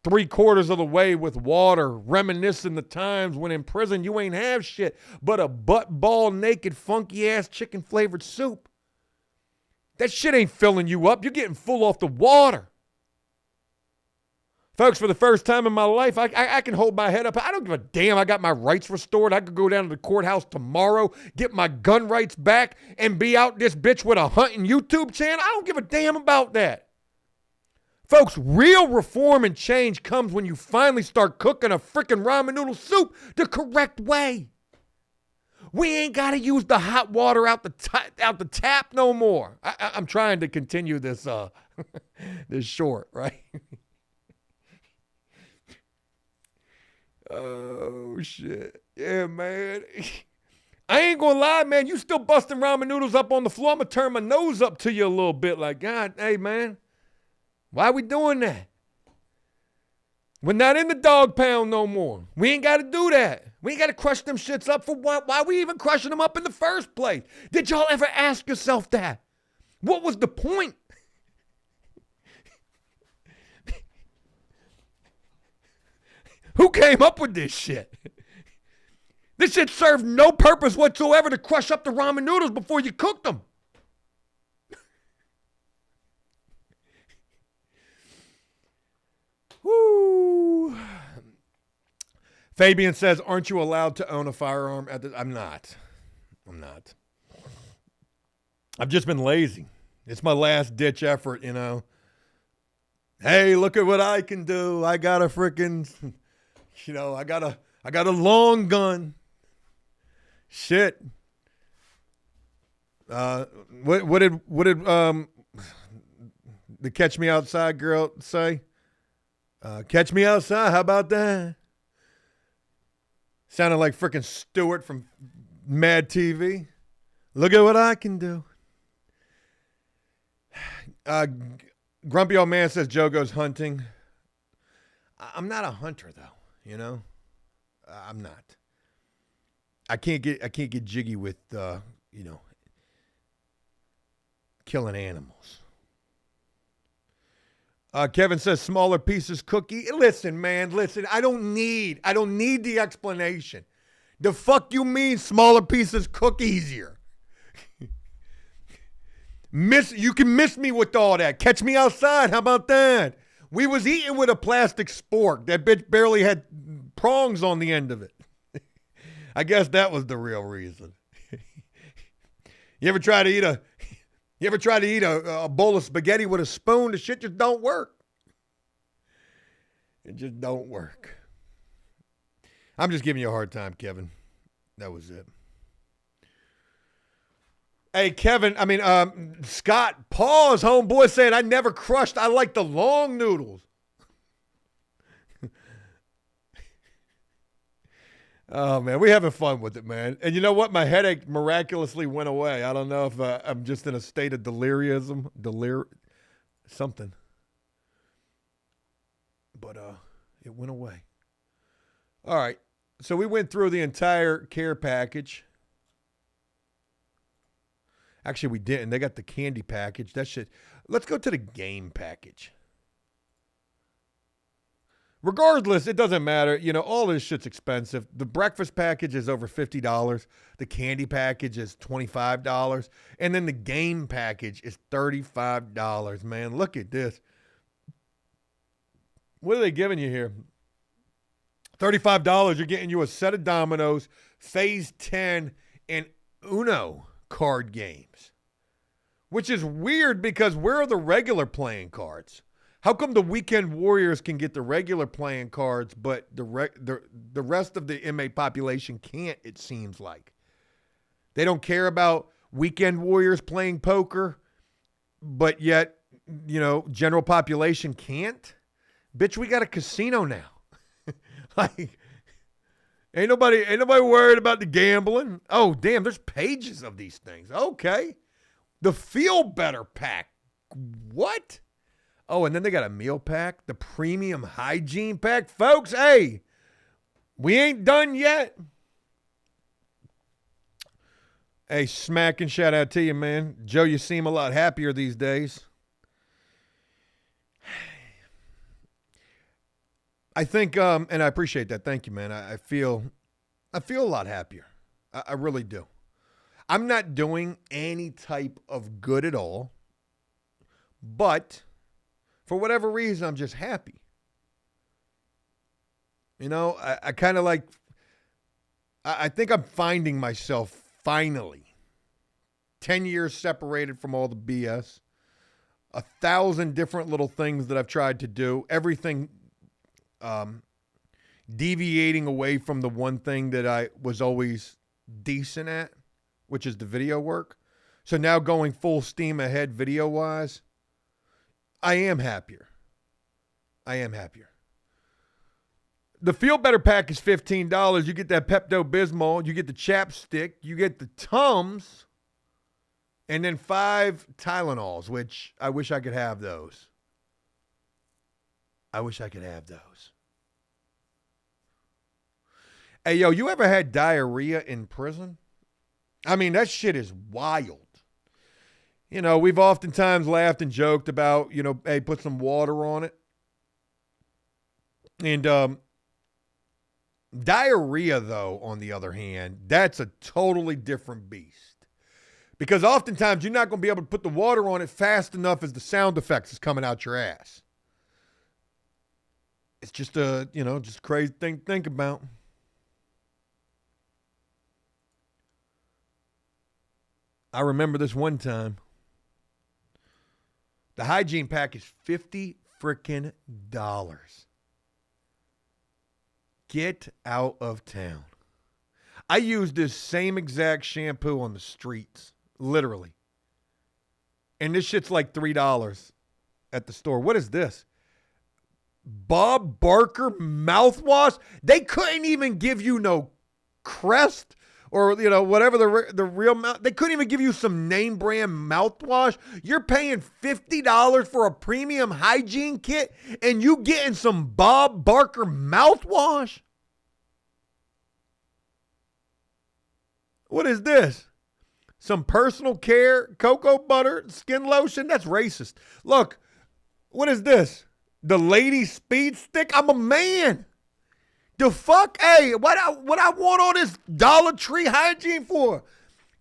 3/4 of the way with water, reminiscing the times when in prison you ain't have shit but a butt ball naked funky ass chicken flavored soup. That shit ain't filling you up. You're getting full off the water. Folks, for the first time in my life, I can hold my head up. I don't give a damn. I got my rights restored. I could go down to the courthouse tomorrow, get my gun rights back, and be out this bitch with a hunting YouTube channel. I don't give a damn about that. Folks, real reform and change comes when you finally start cooking a freaking ramen noodle soup the correct way. We ain't got to use the hot water out the tap no more. I'm trying to continue this this short, right? Oh, shit. Yeah, man. I ain't gonna lie, man. You still busting ramen noodles up on the floor. I'm gonna turn my nose up to you a little bit like, God, hey, man. Why are we doing that? We're not in the dog pound no more. We ain't got to do that. We ain't got to crush them shits up for what? Why are we even crushing them up in the first place? Did y'all ever ask yourself that? What was the point? Who came up with this shit? This shit served no purpose whatsoever to crush up the ramen noodles before you cooked them. Woo. Fabian says, aren't you allowed to own a firearm? I'm not. I've just been lazy. It's my last ditch effort, you know. Hey, look at what I can do. I got a freaking, you know, I got a long gun. Shit. What did the Catch Me Outside girl say? Catch me outside. How about that? Sounded like freaking Stewart from Mad TV. Look at what I can do. Grumpy Old Man says Joe goes hunting. I'm not a hunter though, you know. I'm not. I can't get jiggy with you know, killing animals. Kevin says smaller pieces cookie. Listen, man, listen. I don't need the explanation. The fuck you mean smaller pieces cook easier? You can miss me with all that. Catch me outside. How about that? We was eating with a plastic spork. That bitch barely had prongs on the end of it. I guess that was the real reason. You ever try to eat a bowl of spaghetti with a spoon? The shit just don't work. It just don't work. I'm just giving you a hard time, Kevin. That was it. Hey, Kevin, Scott Paul's homeboy saying, I never crushed. I like the long noodles. Oh, man, we having fun with it, man. And you know what? My headache miraculously went away. I don't know if I'm just in a state of something. But it went away. All right. So we went through the entire care package. Actually, we didn't. They got the candy package. That shit. Let's go to the game package. Regardless, it doesn't matter. You know, all this shit's expensive. The breakfast package is over $50. The candy package is $25. And then the game package is $35. Man, look at this. What are they giving you here? $35. You're getting you a set of dominoes, Phase 10, and Uno card games. Which is weird because where are the regular playing cards? How come the Weekend Warriors can get the regular playing cards, but the rest of the inmate population can't, it seems like? They don't care about Weekend Warriors playing poker, but yet, you know, general population can't? Bitch, we got a casino now. Like, ain't nobody worried about the gambling. Oh, damn, there's pages of these things. Okay. The Feel Better pack. What? Oh, and then they got a meal pack, the premium hygiene pack. Folks, hey, we ain't done yet. Hey, smacking shout out to you, man. Joe, you seem a lot happier these days. I think, and I appreciate that. Thank you, man. I feel a lot happier. I really do. I'm not doing any type of good at all, but for whatever reason, I'm just happy. You know, I kind of like, I think I'm finding myself finally. 10 years separated from all the BS. 1,000 different little things that I've tried to do. Everything deviating away from the one thing that I was always decent at, which is the video work. So now going full steam ahead video-wise, I am happier. The Feel Better pack is $15. You get that Pepto-Bismol, you get the chapstick, you get the Tums, and then 5 Tylenols, which I wish I could have those. Hey, yo, you ever had diarrhea in prison? I mean, that shit is wild. You know, we've oftentimes laughed and joked about, you know, hey, put some water on it. And diarrhea, though, on the other hand, that's a totally different beast. Because oftentimes you're not going to be able to put the water on it fast enough as the sound effects is coming out your ass. It's just a, you know, just crazy thing to think about. I remember this one time. The hygiene pack is $50 frickin'. Get out of town. I used this same exact shampoo on the streets, literally. And this shit's like $3 at the store. What is this? Bob Barker mouthwash? They couldn't even give you no Crest or, you know, whatever the real mouth. They couldn't even give you some name brand mouthwash. You're paying $50 for a premium hygiene kit and you getting some Bob Barker mouthwash? What is this? Some personal care, cocoa butter, skin lotion? That's racist. Look, what is this? The Lady Speed Stick? I'm a man. The fuck? Hey, what I want all this Dollar Tree hygiene for?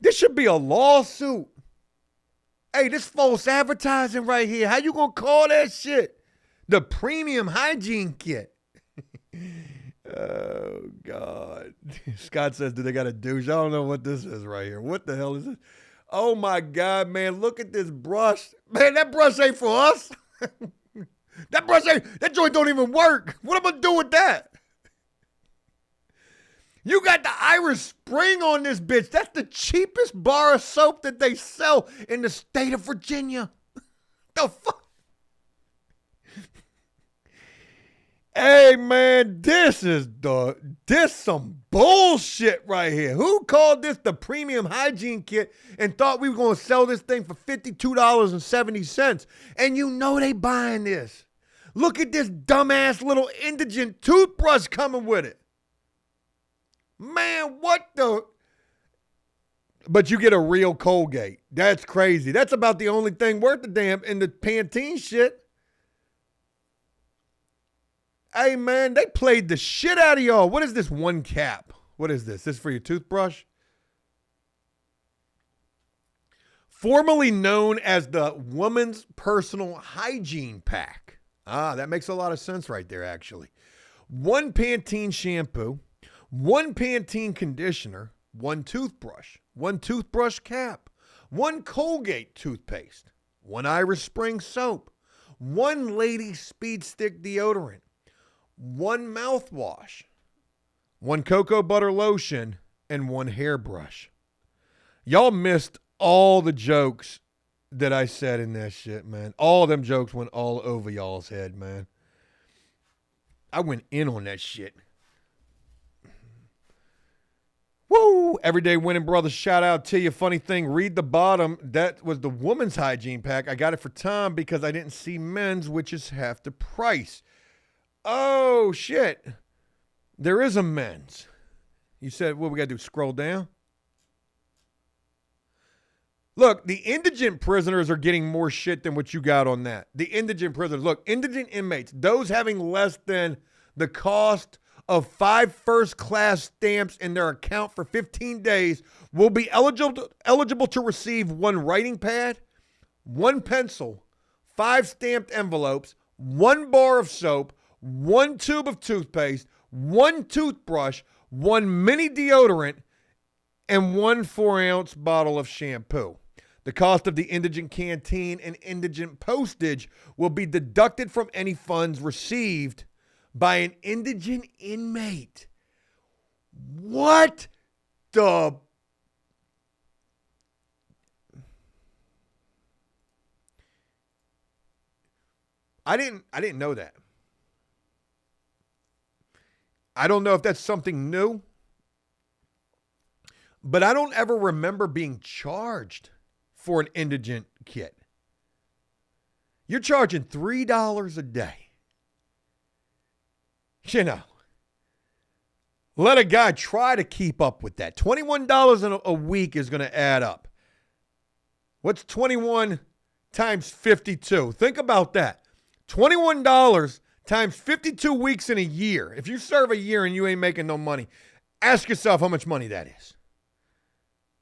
This should be a lawsuit. Hey, this false advertising right here. How you gonna call that shit? The premium hygiene kit. Oh, God. Scott says, do they got a douche? I don't know what this is right here. What the hell is this? Oh, my God, man. Look at this brush. Man, that brush ain't for us. That joint don't even work. What am I going to do with that? You got the Irish Spring on this bitch. That's the cheapest bar of soap that they sell in the state of Virginia. The fuck? Hey, man, this some bullshit right here. Who called this the premium hygiene kit and thought we were going to sell this thing for $52.70? And you know they buying this. Look at this dumbass little indigent toothbrush coming with it. Man, what the? But you get a real Colgate. That's crazy. That's about the only thing worth the damn in the Pantene shit. Hey, man, they played the shit out of y'all. What is this one cap? What is this? This for your toothbrush? Formerly known as the Woman's Personal Hygiene Pack. Ah, that makes a lot of sense right there, actually. One Pantene shampoo, one Pantene conditioner, one toothbrush cap, one Colgate toothpaste, one Irish Spring soap, one Lady Speed Stick deodorant, one mouthwash, one cocoa butter lotion, and one hairbrush. Y'all missed all the jokes that I said in that shit, man. All of them jokes went all over y'all's head, man. I went in on that shit. Woo! Everyday Winning Brothers, shout out to you. Funny thing, read the bottom. That was the woman's hygiene pack. I got it for Tom because I didn't see men's, which is half the price. Oh, shit. There is a men's. You said, what we got to do, scroll down? Look, the indigent prisoners are getting more shit than what you got on that. The indigent prisoners. Look, indigent inmates, those having less than the cost of 5 first-class stamps in their account for 15 days will be eligible to receive one writing pad, one pencil, 5 stamped envelopes, 1 bar of soap, 1 tube of toothpaste, 1 toothbrush, 1 mini deodorant, and 1 4-ounce bottle of shampoo. The cost of the indigent canteen and indigent postage will be deducted from any funds received by an indigent inmate. What the? I didn't know that. I don't know if that's something new, but I don't ever remember being charged for an indigent kit. You're charging $3 a day. You know, let a guy try to keep up with that. $21 a week is going to add up. What's 21 times 52? Think about that. $21 times 52 weeks in a year. If you serve a year and you ain't making no money, ask yourself how much money that is.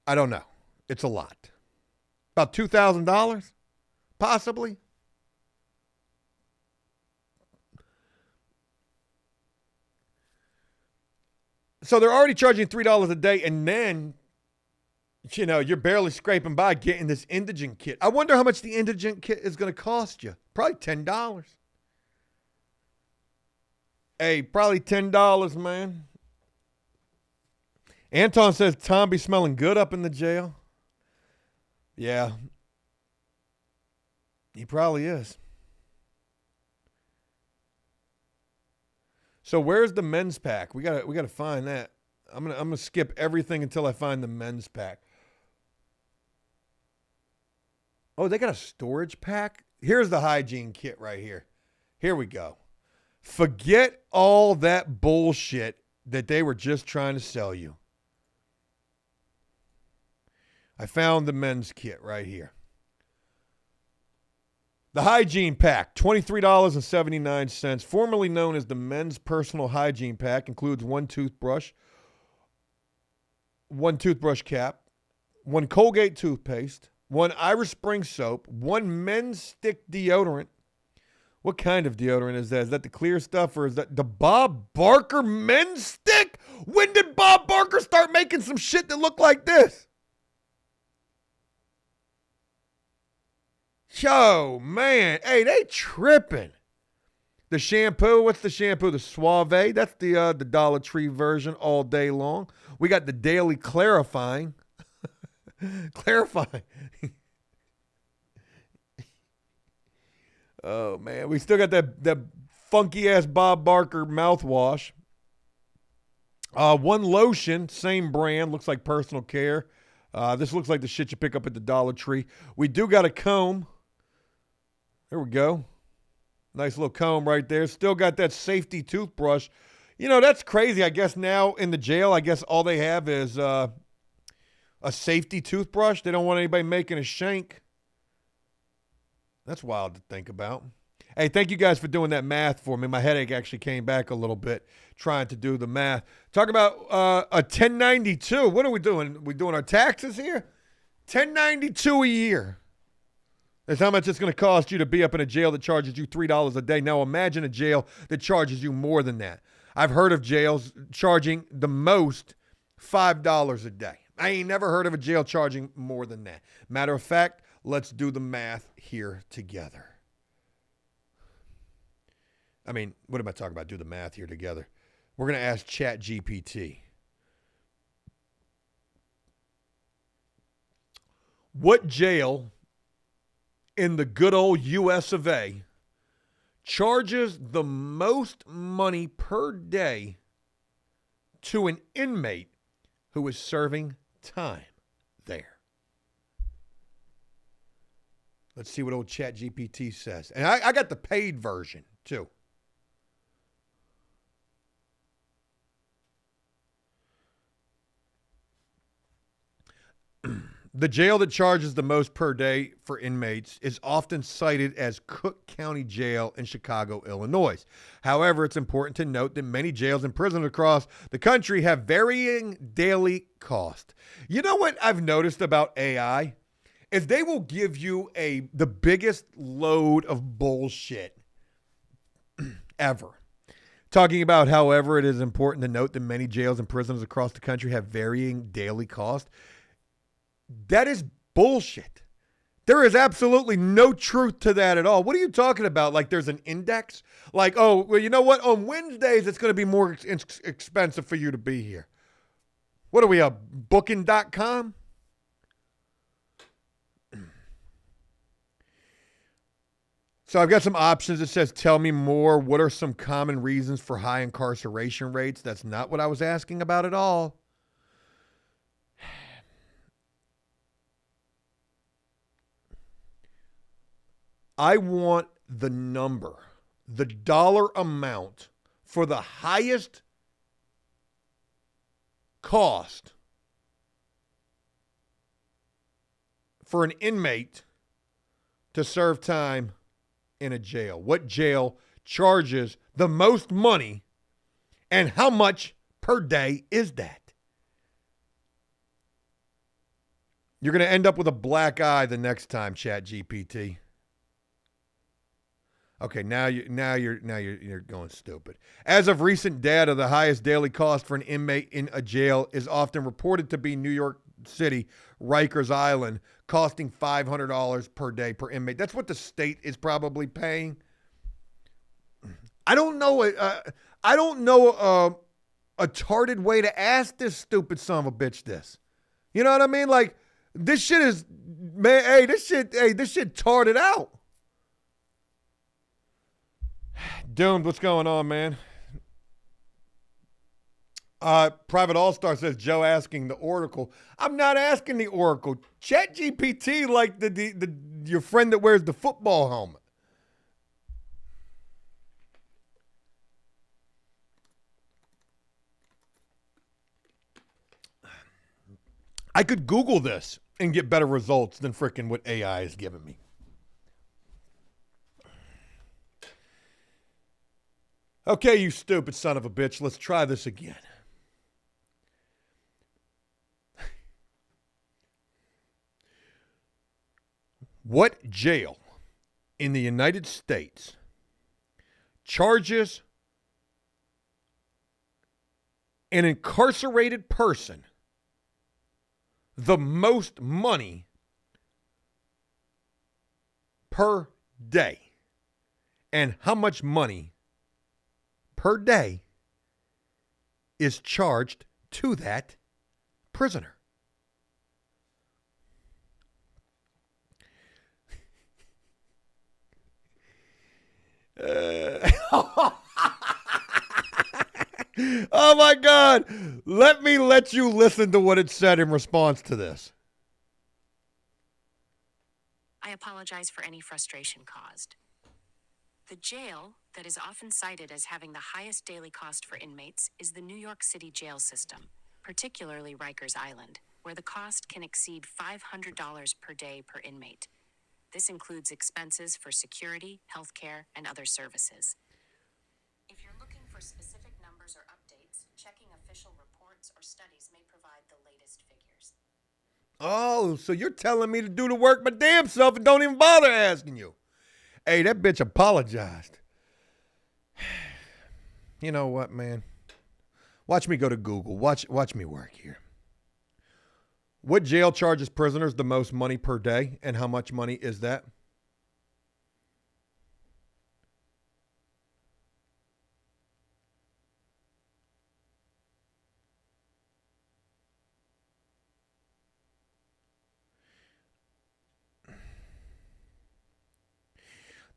I don't know. It's a lot. About $2,000, possibly. So they're already charging $3 a day, and then, you know, you're barely scraping by getting this indigent kit. I wonder how much the indigent kit is going to cost you. Probably $10. Hey, probably $10, man. Anton says Tom be smelling good up in the jail. Yeah. He probably is. So where's the men's pack? We gotta find that. I'm gonna skip everything until I find the men's pack. Oh, they got a storage pack? Here's the hygiene kit right here. Here we go. Forget all that bullshit that they were just trying to sell you. I found the men's kit right here. The hygiene pack, $23.79, formerly known as the men's personal hygiene pack, includes 1 toothbrush, 1 toothbrush cap, 1 Colgate toothpaste, 1 Irish Spring soap, 1 men's stick deodorant, What kind of deodorant is that? Is that the clear stuff or is that the Bob Barker men's stick? When did Bob Barker start making some shit that looked like this? Yo, man. Hey, they tripping. The shampoo, what's the shampoo? The Suave. That's the Dollar Tree version all day long. We got the Daily Clarifying. Clarifying. Oh, man. We still got that funky-ass Bob Barker mouthwash. One lotion, same brand. Looks like Personal Care. This looks like the shit you pick up at the Dollar Tree. We do got a comb. There we go. Nice little comb right there. Still got that safety toothbrush. You know, that's crazy. I guess now in the jail, I guess all they have is a safety toothbrush. They don't want anybody making a shank. That's wild to think about. Hey, thank you guys for doing that math for me. My headache actually came back a little bit trying to do the math. Talk about a 1092. What are we doing? We doing our taxes here? 1092 a year. That's how much it's going to cost you to be up in a jail that charges you $3 a day. Now imagine a jail that charges you more than that. I've heard of jails charging the most $5 a day. I ain't never heard of a jail charging more than that. Matter of fact, let's do the math here together. I mean, what am I talking about? Do the math here together. We're going to ask ChatGPT. What jail in the good old US of A charges the most money per day to an inmate who is serving time there? Let's see what old ChatGPT says. And I got the paid version, too. The jail that charges the most per day for inmates is often cited as Cook County Jail in Chicago, Illinois. However, it's important to note that many jails and prisons across the country have varying daily cost. You know what I've noticed about AI? Is they will give you the biggest load of bullshit ever. Talking about, however, it is important to note that many jails and prisons across the country have varying daily cost. That is bullshit. There is absolutely no truth to that at all. What are you talking about? Like there's an index? Like, oh, well, you know what? On Wednesdays, it's going to be more expensive for you to be here. What are we, a booking.com? So I've got some options. It says, tell me more. What are some common reasons for high incarceration rates? That's not what I was asking about at all. I want the number, the dollar amount for the highest cost for an inmate to serve time in a jail. What jail charges the most money and how much per day is that? You're going to end up with a black eye the next time, ChatGPT. Okay, now you're going stupid. As of recent data, the highest daily cost for an inmate in a jail is often reported to be New York City, Rikers Island, costing $500 per day per inmate. That's what the state is probably paying. I don't know a tarded way to ask this stupid son of a bitch this. You know what I mean? Like this shit is, man. This shit tarded out. Doomed, what's going on, man? Private All-Star says, Joe asking the Oracle. I'm not asking the Oracle. ChatGPT like your friend that wears the football helmet. I could Google this and get better results than freaking what AI is giving me. Okay, you stupid son of a bitch. Let's try this again. What jail in the United States charges an incarcerated person the most money per day, and how much money per day is charged to that prisoner. Oh my God. Let you listen to what it said in response to this. I apologize for any frustration caused. The jail that is often cited as having the highest daily cost for inmates is the New York City jail system, particularly Rikers Island, where the cost can exceed $500 per day per inmate. This includes expenses for security, healthcare, and other services. If you're looking for specific numbers or updates, checking official reports or studies may provide the latest figures. Oh, so you're telling me to do the work my damn self and don't even bother asking you. Hey, that bitch apologized. You know what, man? Watch me go to Google. Watch me work here. What jail charges prisoners the most money per day, and how much money is that?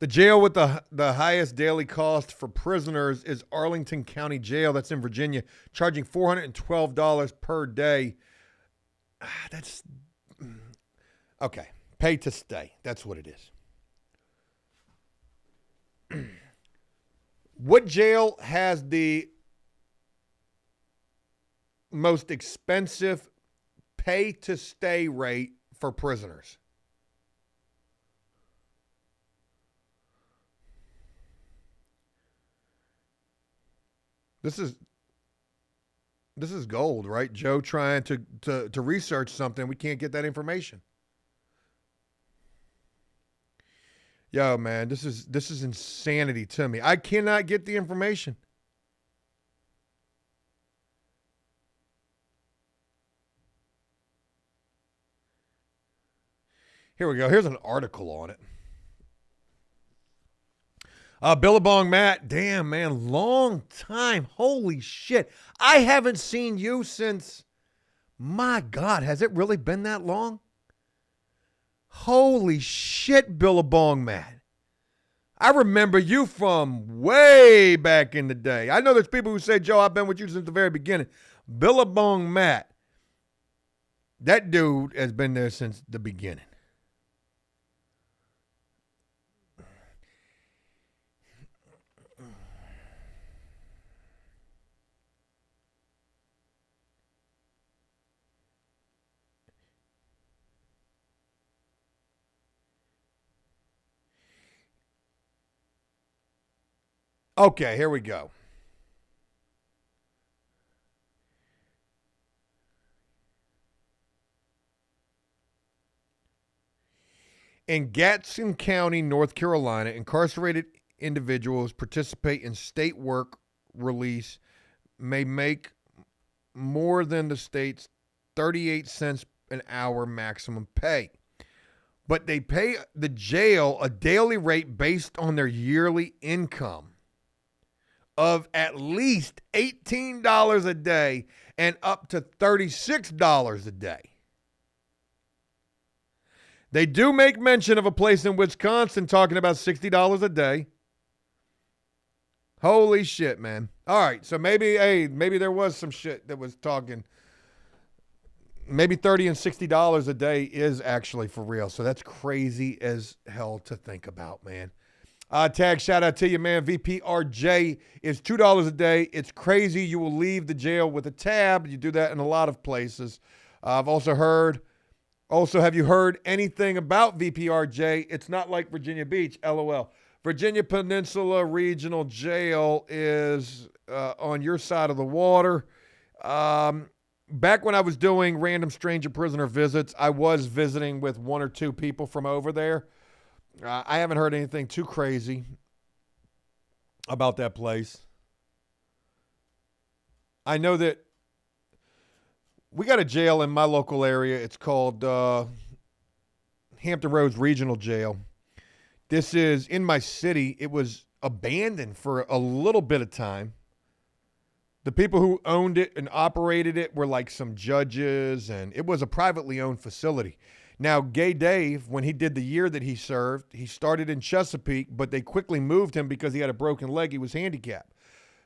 The jail with the highest daily cost for prisoners is Arlington County Jail. That's in Virginia, charging $412 per day. That's okay. Pay to stay. That's what it is. What jail has the most expensive pay to stay rate for prisoners? This is gold, right? Joe trying to research something. We can't get that information. Yo, man, this is insanity to me. I cannot get the information. Here we go. Here's an article on it. Billabong Matt, damn, man, long time. Holy shit. I haven't seen you since, my God, has it really been that long? Holy shit, Billabong Matt. I remember you from way back in the day. I know there's people who say, Joe, I've been with you since the very beginning. Billabong Matt, that dude has been there since the beginning. Okay, here we go. In Gadsden County, North Carolina, incarcerated individuals participate in state work release may make more than the state's 38 cents an hour maximum pay. But they pay the jail a daily rate based on their yearly income of at least $18 a day and up to $36 a day. They do make mention of a place in Wisconsin talking about $60 a day. Holy shit, man. All right, so maybe there was some shit that was talking. Maybe $30 and $60 a day is actually for real. So that's crazy as hell to think about, man. Tag, shout out to you, man. VPRJ is $2 a day. It's crazy. You will leave the jail with a tab. You do that in a lot of places. I've also heard, have you heard anything about VPRJ? It's not like Virginia Beach, LOL. Virginia Peninsula Regional Jail is on your side of the water. Back when I was doing random stranger prisoner visits, I was visiting with one or two people from over there. I haven't heard anything too crazy. about that place. I know that we got a jail in my local area. It's called Hampton Roads Regional Jail. This is in my city. It was abandoned for a little bit of time. The people who owned it and operated it were like some judges, and it was a privately owned facility. Now, Gay Dave, when he did the year that he served, he started in Chesapeake, but they quickly moved him because he had a broken leg. He was handicapped.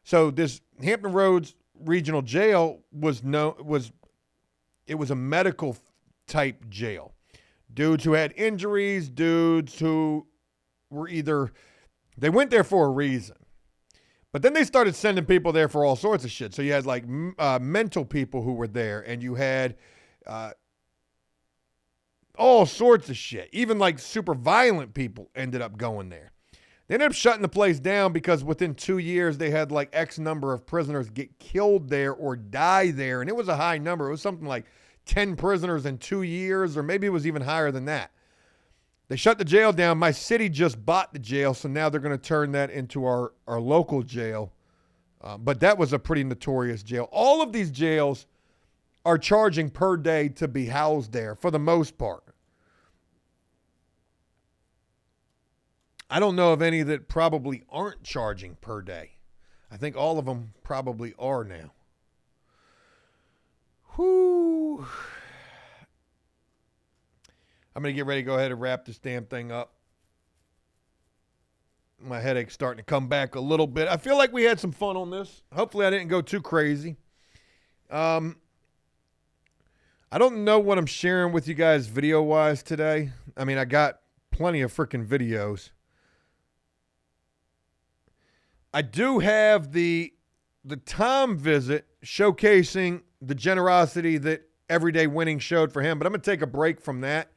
So this Hampton Roads Regional Jail was a medical type jail. Dudes who had injuries, dudes who were they went there for a reason. But then they started sending people there for all sorts of shit. So you had like mental people who were there, and you had all sorts of shit. Even like super violent people ended up going there. They ended up shutting the place down because within 2 years they had like X number of prisoners get killed there or die there. And it was a high number. It was something like 10 prisoners in 2 years, or maybe it was even higher than that. They shut the jail down. My city just bought the jail, so now they're going to turn that into our local jail. But that was a pretty notorious jail. All of these jails are charging per day to be housed there for the most part. I don't know of any that probably aren't charging per day. I think all of them probably are now. Whoo. I'm going to get ready to go ahead and wrap this damn thing up. My headache's starting to come back a little bit. I feel like we had some fun on this. Hopefully I didn't go too crazy. I don't know what I'm sharing with you guys video-wise today. I mean, I got plenty of freaking videos. I do have the Tom visit showcasing the generosity that Everyday Winning showed for him, but I'm going to take a break from that.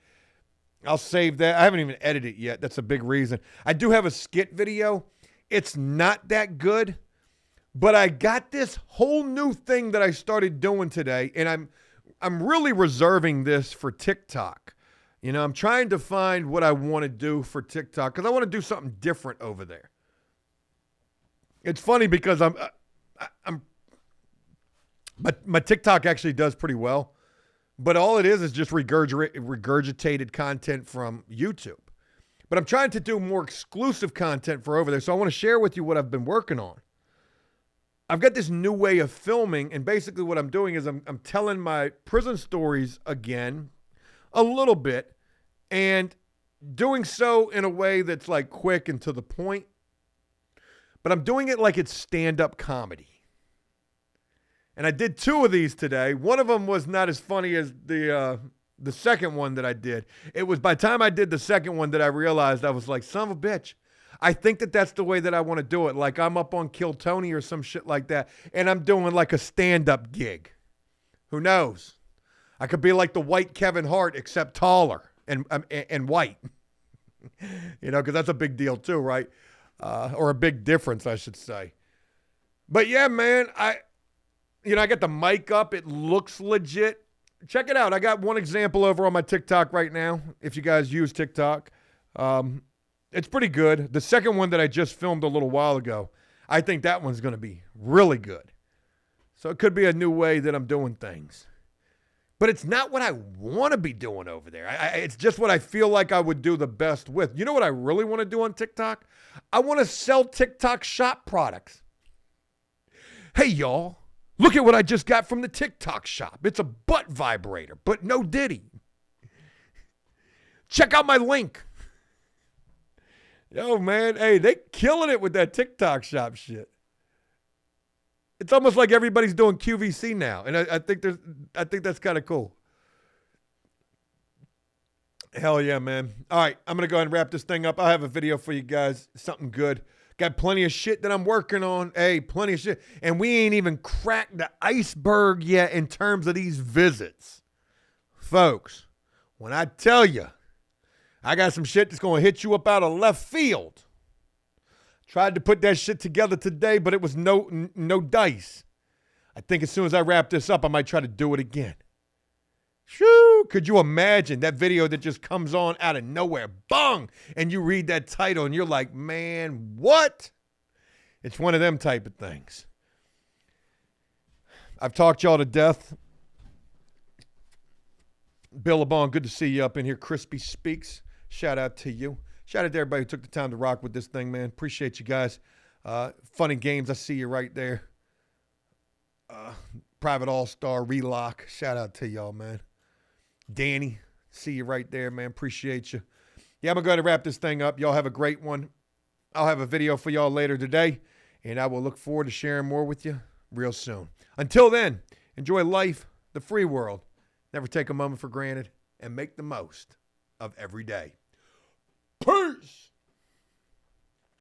I'll save that. I haven't even edited it yet. That's a big reason. I do have a skit video. It's not that good, but I got this whole new thing that I started doing today, and I'm really reserving this for TikTok. You know, I'm trying to find what I want to do for TikTok because I want to do something different over there. It's funny because my TikTok actually does pretty well. But all it is just regurgitated content from YouTube. But I'm trying to do more exclusive content for over there. So I want to share with you what I've been working on. I've got this new way of filming. And basically what I'm doing is I'm telling my prison stories again a little bit. And doing so in a way that's like quick and to the point. But I'm doing it like it's stand-up comedy. And I did 2 of these today. One of them was not as funny as the second one that I did. It was by the time I did the second one that I realized I was like, son of a bitch. I think that's the way that I want to do it. Like I'm up on Kill Tony or some shit like that. And I'm doing like a stand-up gig. Who knows? I could be like the white Kevin Hart except taller and white. You know, because that's a big deal too, right? Or a big difference, I should say. But yeah, man, I got the mic up. It looks legit. Check it out. I got one example over on my TikTok right now. If you guys use TikTok, it's pretty good. The second one that I just filmed a little while ago, I think that one's going to be really good. So it could be a new way that I'm doing things. But it's not what I want to be doing over there. It's just what I feel like I would do the best with. You know what I really want to do on TikTok? I want to sell TikTok shop products. Hey, y'all. Look at what I just got from the TikTok shop. It's a butt vibrator, but no Diddy. Check out my link. Yo, man, hey, they killing it with that TikTok shop shit. It's almost like everybody's doing QVC now, and I think that's kind of cool. Hell yeah, man. All right, I'm going to go ahead and wrap this thing up. I have a video for you guys, something good. Got plenty of shit that I'm working on. Hey, plenty of shit. And we ain't even cracked the iceberg yet in terms of these visits. Folks, when I tell you, I got some shit that's going to hit you up out of left field. Tried to put that shit together today, but it was no dice. I think as soon as I wrap this up, I might try to do it again. Shoo! Could you imagine that video that just comes on out of nowhere? Bong! And you read that title and you're like, man, what? It's one of them type of things. I've talked y'all to death. Billabong, good to see you up in here. Crispy Speaks, shout out to you. Shout out to everybody who took the time to rock with this thing, man. Appreciate you guys. Fun and games, I see you right there. Private All-Star, Relock, shout out to y'all, man. Danny, see you right there, man. Appreciate you. Yeah, I'm going to go ahead and wrap this thing up. Y'all have a great one. I'll have a video for y'all later today, and I will look forward to sharing more with you real soon. Until then, enjoy life, the free world. Never take a moment for granted, and make the most of every day. Peace!